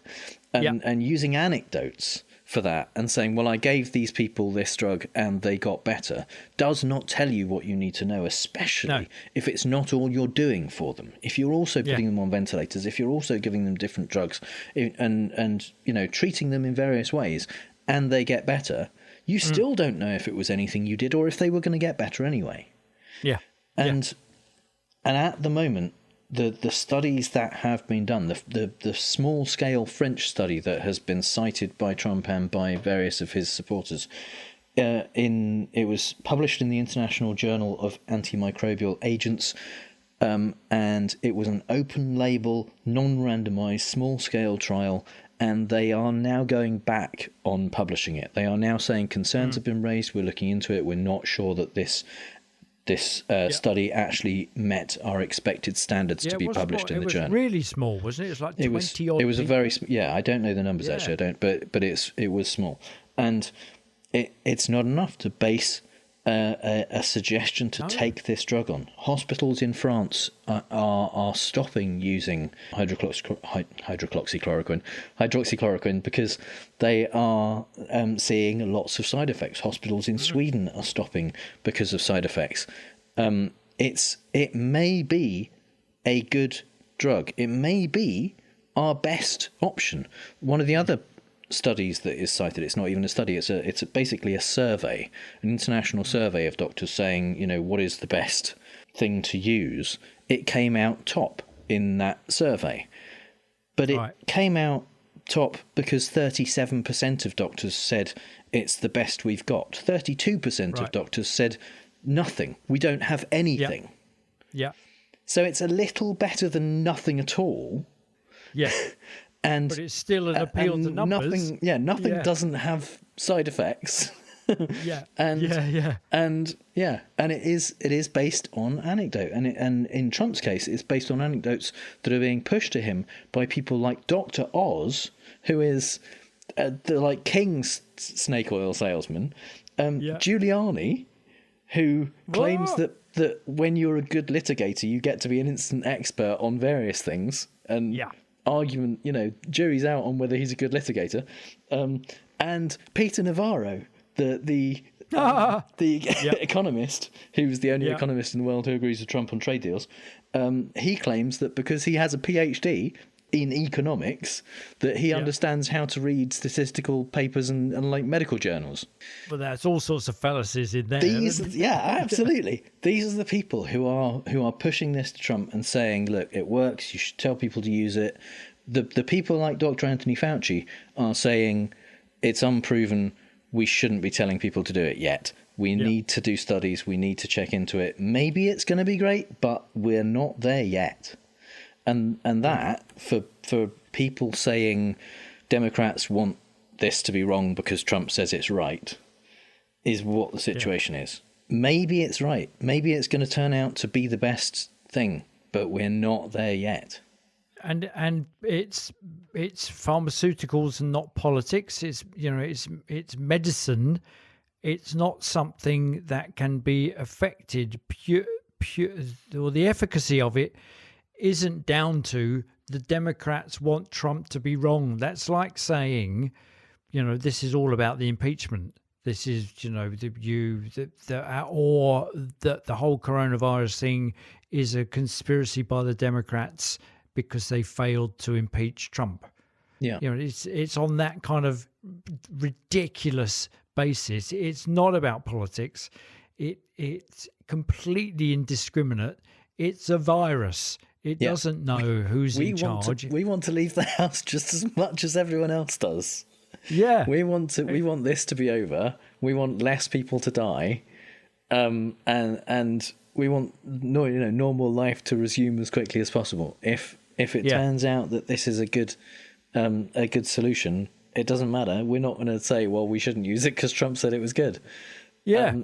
And using anecdotes for that and saying, well, I gave these people this drug and they got better, does not tell you what you need to know, especially if it's not all you're doing for them. If you're also putting them on ventilators, if you're also giving them different drugs and treating them in various ways, and they get better, you still don't know if it was anything you did or if they were going to get better anyway. And at the moment, the studies that have been done, the small-scale French study that has been cited by Trump and by various of his supporters, it was published in the International Journal of Antimicrobial Agents, and it was an open-label, non-randomized, small-scale trial, and they are now going back on publishing it. They are now saying concerns have been raised, we're looking into it, we're not sure that this study actually met our expected standards to be published in the journal. It was really small, wasn't it? It was like 20 odd. It was a very I don't know the numbers actually. I don't, but it was small, and it's not enough to base a suggestion to take this drug on. Hospitals in France are stopping using hydroxychloroquine because they are seeing lots of side effects. Hospitals in Sweden are stopping because of side effects. It may be a good drug. It may be our best option. One of the other studies that is cited, it's not even a study, it's basically a survey, an international survey of doctors saying, what is the best thing to use. It came out top in that survey, but it came out top because 37% of doctors said it's the best we've got. 32% of doctors said nothing, we don't have anything. So it's a little better than nothing at all. Yeah. But it's still an appeal to numbers. Nothing doesn't have side effects. And it is based on anecdote, and in Trump's case, it's based on anecdotes that are being pushed to him by people like Dr. Oz, who is the king snake oil salesman, Giuliani, who claims that when you're a good litigator, you get to be an instant expert on various things, and argument, jury's out on whether he's a good litigator, and Peter Navarro, the economist, who's the only economist in the world who agrees with Trump on trade deals, he claims that because he has a PhD in economics, that he understands how to read statistical papers and like medical journals. Well, there's all sorts of fallacies in there. Absolutely. These are the people who are pushing this to Trump and saying, look, it works, you should tell people to use it. The people like Dr. Anthony Fauci are saying it's unproven, we shouldn't be telling people to do it yet. We need to do studies, we need to check into it. Maybe it's going to be great, but we're not there yet. And that, for people saying Democrats want this to be wrong because Trump says it's right, is what the situation is. Maybe it's right. Maybe it's going to turn out to be the best thing, but we're not there yet. And it's pharmaceuticals and not politics. It's it's medicine. It's not something that can be affected pure, or the efficacy of it isn't down to the Democrats want Trump to be wrong. That's like saying, this is all about the impeachment. This is, or that the whole coronavirus thing is a conspiracy by the Democrats because they failed to impeach Trump. Yeah. It's on that kind of ridiculous basis. It's not about politics. It's completely indiscriminate. It's a virus. It doesn't know who's in charge. We want to leave the house just as much as everyone else does. Yeah. We want this to be over. We want less people to die. And we want normal life to resume as quickly as possible. If it turns out that this is a good solution, it doesn't matter. We're not going to say, well, we shouldn't use it because Trump said it was good. Yeah.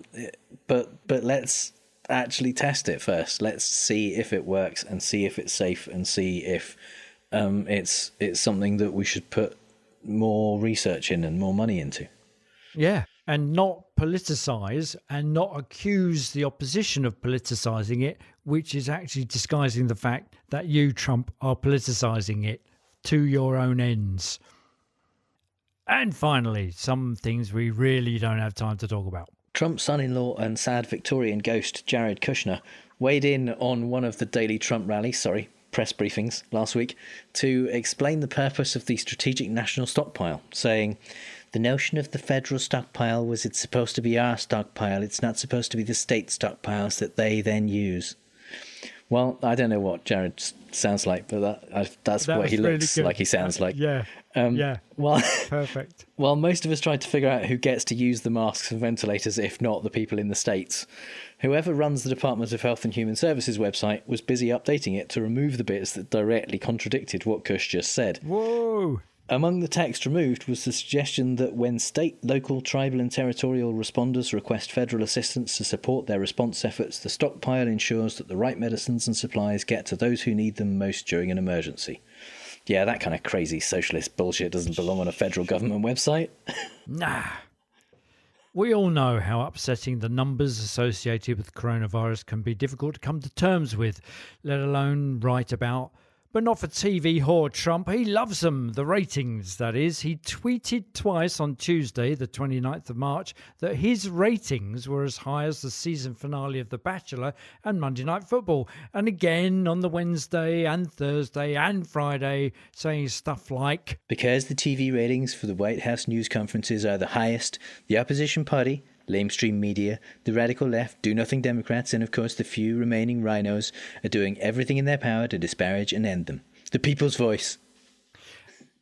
But let's actually test it first. Let's see if it works and see if it's safe and see if it's something that we should put more research in and more money into. Yeah, and not politicize and not accuse the opposition of politicizing it, which is actually disguising the fact that you, Trump, are politicizing it to your own ends. And finally, some things we really don't have time to talk about. Trump's son-in-law and sad Victorian ghost Jared Kushner weighed in on one of the daily Trump rallies, press briefings last week, to explain the purpose of the strategic national stockpile, saying, the notion of the federal stockpile was it's supposed to be our stockpile, it's not supposed to be the state stockpiles that they then use. Well, I don't know what Jared sounds like, but that's what he looks like he sounds like. Yeah. Well, perfect. While most of us tried to figure out who gets to use the masks and ventilators, if not the people in the States, whoever runs the Department of Health and Human Services website was busy updating it to remove the bits that directly contradicted what Kush just said. Whoa! Among the text removed was the suggestion that when state, local, tribal and territorial responders request federal assistance to support their response efforts, the stockpile ensures that the right medicines and supplies get to those who need them most during an emergency. Yeah, that kind of crazy socialist bullshit doesn't belong on a federal government website. Nah. We all know how upsetting the numbers associated with coronavirus can be difficult to come to terms with, let alone write about. But not for TV whore Trump. He loves them, the ratings, that is. He tweeted twice on Tuesday, the 29th of March, that his ratings were as high as the season finale of The Bachelor and Monday Night Football. And again on the Wednesday and Thursday and Friday, saying stuff like, because the TV ratings for the White House news conferences are the highest, the opposition party, lamestream media, the radical left, do-nothing Democrats, and of course the few remaining rhinos are doing everything in their power to disparage and end them. The people's voice.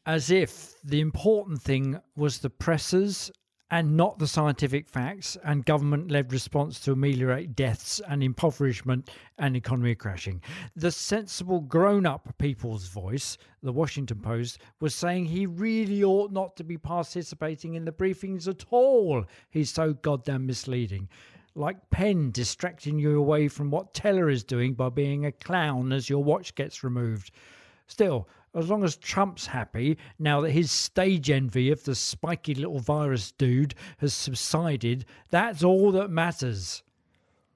As if the important thing was the pressers and not the scientific facts and government-led response to ameliorate deaths and impoverishment and economy crashing. The sensible grown-up people's voice, the Washington Post, was saying he really ought not to be participating in the briefings at all. He's so goddamn misleading. Like Penn distracting you away from what Teller is doing by being a clown as your watch gets removed. Still, as long as Trump's happy, now that his stage envy of the spiky little virus dude has subsided, that's all that matters.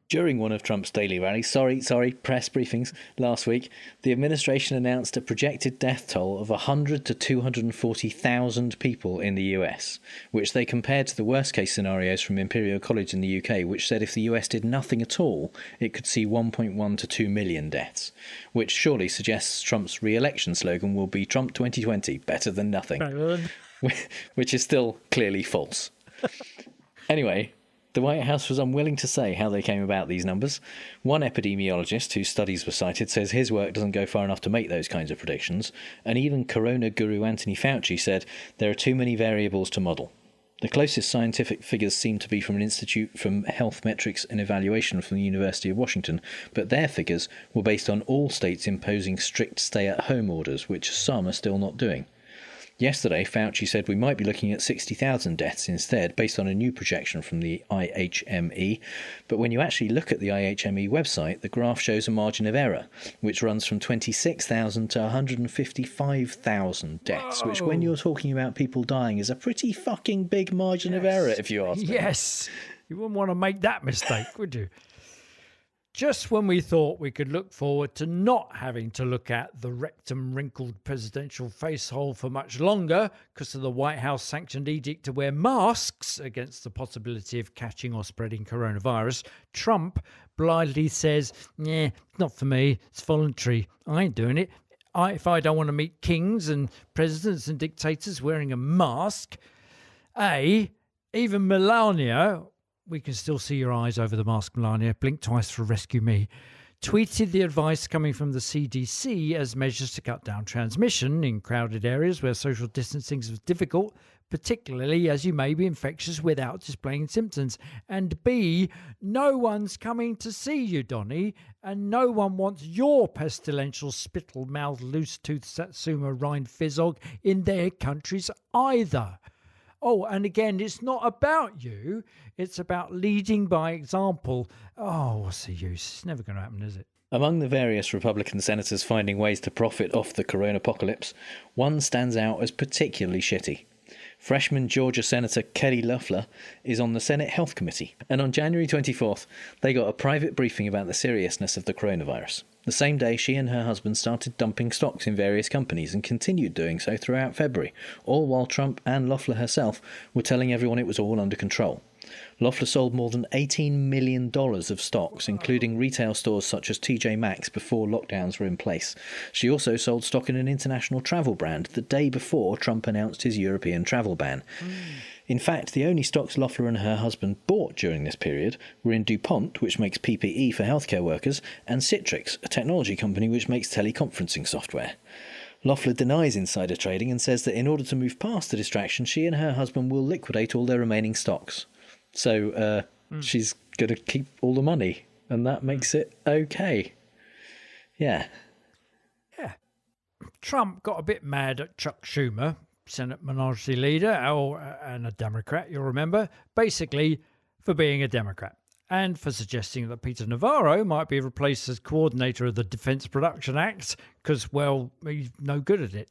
During one of Trump's daily rallies, press briefings last week, the administration announced a projected death toll of 100 to 240,000 people in the US, which they compared to the worst-case scenarios from Imperial College in the UK, which said if the US did nothing at all, it could see 1.1 to 2 million deaths, which surely suggests Trump's re-election slogan will be Trump 2020, better than nothing, which is still clearly false. Anyway, the White House was unwilling to say how they came about these numbers. One epidemiologist whose studies were cited says his work doesn't go far enough to make those kinds of predictions, and even corona guru Anthony Fauci said there are too many variables to model. The closest scientific figures seem to be from an institute from health metrics and evaluation from the University of Washington, but their figures were based on all states imposing strict stay-at-home orders, which some are still not doing. Yesterday, Fauci said we might be looking at 60,000 deaths instead, based on a new projection from the IHME. But when you actually look at the IHME website, the graph shows a margin of error, which runs from 26,000 to 155,000 deaths, which when you're talking about people dying is a pretty fucking big margin of error, if you ask me. Yes, you wouldn't want to make that mistake, would you? Just when we thought we could look forward to not having to look at the rectum-wrinkled presidential facehole for much longer because of the White House-sanctioned edict to wear masks against the possibility of catching or spreading coronavirus, Trump blithely says, "Yeah, not for me. It's voluntary. I ain't doing it. If I don't want to meet kings and presidents and dictators wearing a mask." Even Melania... We can still see your eyes over the mask, Melania. Blink twice for rescue me. Tweeted the advice coming from the CDC as measures to cut down transmission in crowded areas where social distancing is difficult, particularly as you may be infectious without displaying symptoms. And B, no one's coming to see you, Donny, and no one wants your pestilential spittle-mouthed, loose-toothed Satsuma Rhine Fizzog in their countries either. Oh, and again, it's not about you. It's about leading by example. Oh, what's the use? It's never going to happen, is it? Among the various Republican senators finding ways to profit off the corona-apocalypse, one stands out as particularly shitty. Freshman Georgia Senator Kelly Loeffler is on the Senate Health Committee, and on January 24th, they got a private briefing about the seriousness of the coronavirus. The same day, she and her husband started dumping stocks in various companies and continued doing so throughout February, all while Trump and Loeffler herself were telling everyone it was all under control. Loeffler sold more than $18 million of stocks, including retail stores such as TJ Maxx before lockdowns were in place. She also sold stock in an international travel brand the day before Trump announced his European travel ban. In fact, the only stocks Loeffler and her husband bought during this period were in DuPont, which makes PPE for healthcare workers, and Citrix, a technology company which makes teleconferencing software. Loeffler denies insider trading and says that in order to move past the distraction, she and her husband will liquidate all their remaining stocks. So she's going to keep all the money, and that makes it okay. Yeah. Yeah. Trump got a bit mad at Chuck Schumer, Senate Minority Leader, and a Democrat, you'll remember, basically for being a Democrat, and for suggesting that Peter Navarro might be replaced as coordinator of the Defense Production Act because, well, he's no good at it.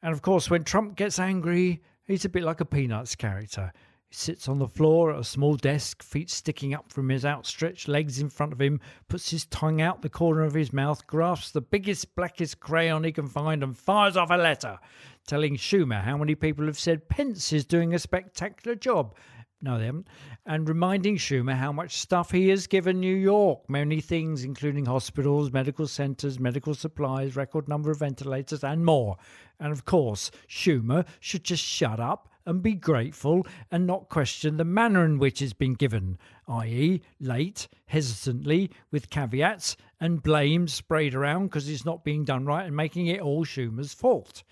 And, of course, when Trump gets angry, he's a bit like a Peanuts character. He sits on the floor at a small desk, feet sticking up from his outstretched legs in front of him, puts his tongue out the corner of his mouth, grasps the biggest, blackest crayon he can find and fires off a letter, telling Schumer how many people have said Pence is doing a spectacular job. No, they haven't. And reminding Schumer how much stuff he has given New York. Many things, including hospitals, medical centres, medical supplies, record number of ventilators, and more. And of course, Schumer should just shut up and be grateful and not question the manner in which it's been given, i.e. late, hesitantly, with caveats and blame sprayed around because it's not being done right and making it all Schumer's fault.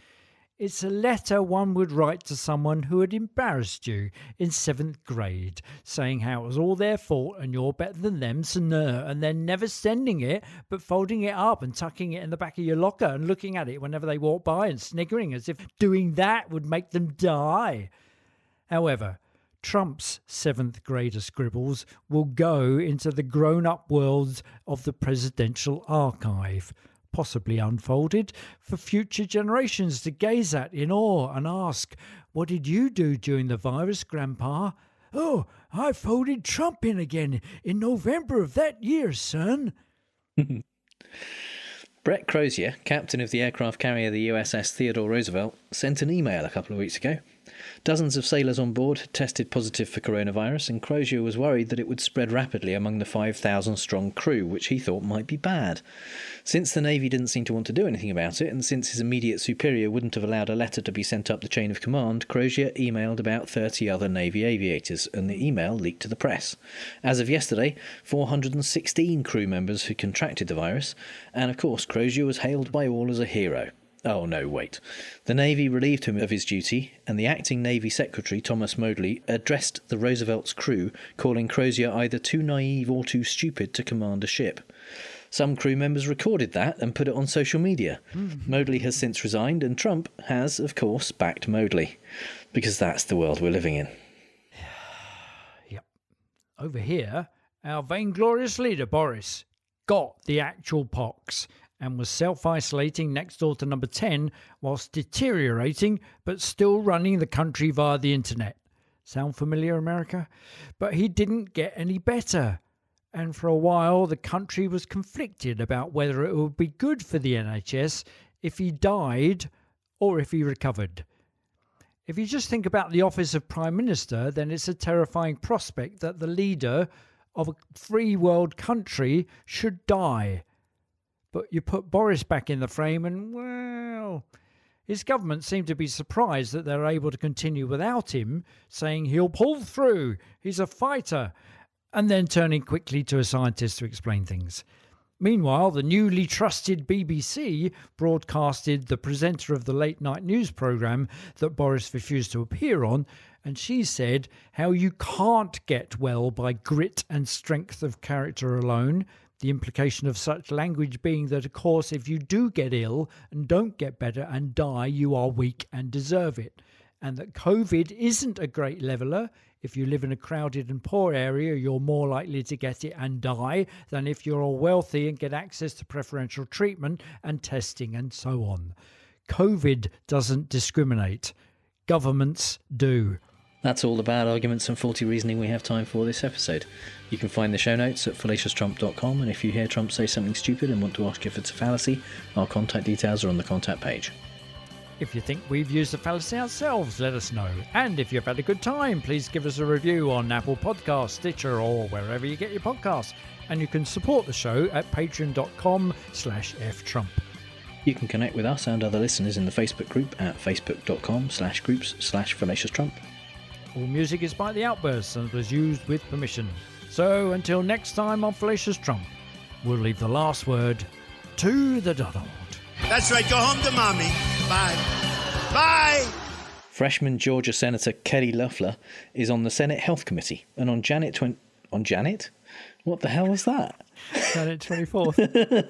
It's a letter one would write to someone who had embarrassed you in 7th grade, saying how it was all their fault and you're better than them, so no, and then never sending it, but folding it up and tucking it in the back of your locker and looking at it whenever they walk by and sniggering as if doing that would make them die. However, Trump's 7th grader scribbles will go into the grown-up world of the presidential archive, possibly unfolded for future generations to gaze at in awe and ask, "What did you do during the virus, Grandpa?" "Oh, I folded Trump in again in November of that year, son." Brett Crozier, captain of the aircraft carrier the USS Theodore Roosevelt, sent an email a couple of weeks ago. Dozens of sailors on board had tested positive for coronavirus, and Crozier was worried that it would spread rapidly among the 5,000-strong crew, which he thought might be bad. Since the Navy didn't seem to want to do anything about it, and since his immediate superior wouldn't have allowed a letter to be sent up the chain of command, Crozier emailed about 30 other Navy aviators, and the email leaked to the press. As of yesterday, 416 crew members had contracted the virus, and of course Crozier was hailed by all as a hero. Oh, no, wait. The Navy relieved him of his duty, and the acting Navy Secretary, Thomas Modly, addressed the Roosevelt's crew, calling Crozier either too naive or too stupid to command a ship. Some crew members recorded that and put it on social media. Modly has since resigned, and Trump has, of course, backed Modly, because that's the world we're living in. Yep. Over here, our vainglorious leader, Boris, got the actual pox and was self-isolating next door to number 10 whilst deteriorating but still running the country via the internet. Sound familiar, America? But he didn't get any better. And for a while, the country was conflicted about whether it would be good for the NHS if he died or if he recovered. If you just think about the office of Prime Minister, then it's a terrifying prospect that the leader of a free world country should die. But you put Boris back in the frame and, well, his government seemed to be surprised that they're able to continue without him, saying he'll pull through, he's a fighter, and then turning quickly to a scientist to explain things. Meanwhile, the newly trusted BBC broadcasted the presenter of the late-night news programme that Boris refused to appear on, and she said how you can't get well by grit and strength of character alone, the implication of such language being that, of course, if you do get ill and don't get better and die, you are weak and deserve it. And that COVID isn't a great leveller. If you live in a crowded and poor area, you're more likely to get it and die than if you're all wealthy and get access to preferential treatment and testing and so on. COVID doesn't discriminate. Governments do. That's all the bad arguments and faulty reasoning we have time for this episode. You can find the show notes at fallacioustrump.com, and if you hear Trump say something stupid and want to ask if it's a fallacy, our contact details are on the contact page. If you think we've used a fallacy ourselves, let us know. And if you've had a good time, please give us a review on Apple Podcasts, Stitcher, or wherever you get your podcasts. And you can support the show at patreon.com/ftrump. You can connect with us and other listeners in the Facebook group at facebook.com/groups/fallacioustrump. All music is by The Outbursts and was used with permission. So until next time on Fallacious Trump, we'll leave the last word to the Donald. That's right, go home to mommy. Bye. Bye! Freshman Georgia Senator Kelly Loeffler is on the Senate Health Committee, and on Janet... On Janet? What the hell was that? Janet 24th.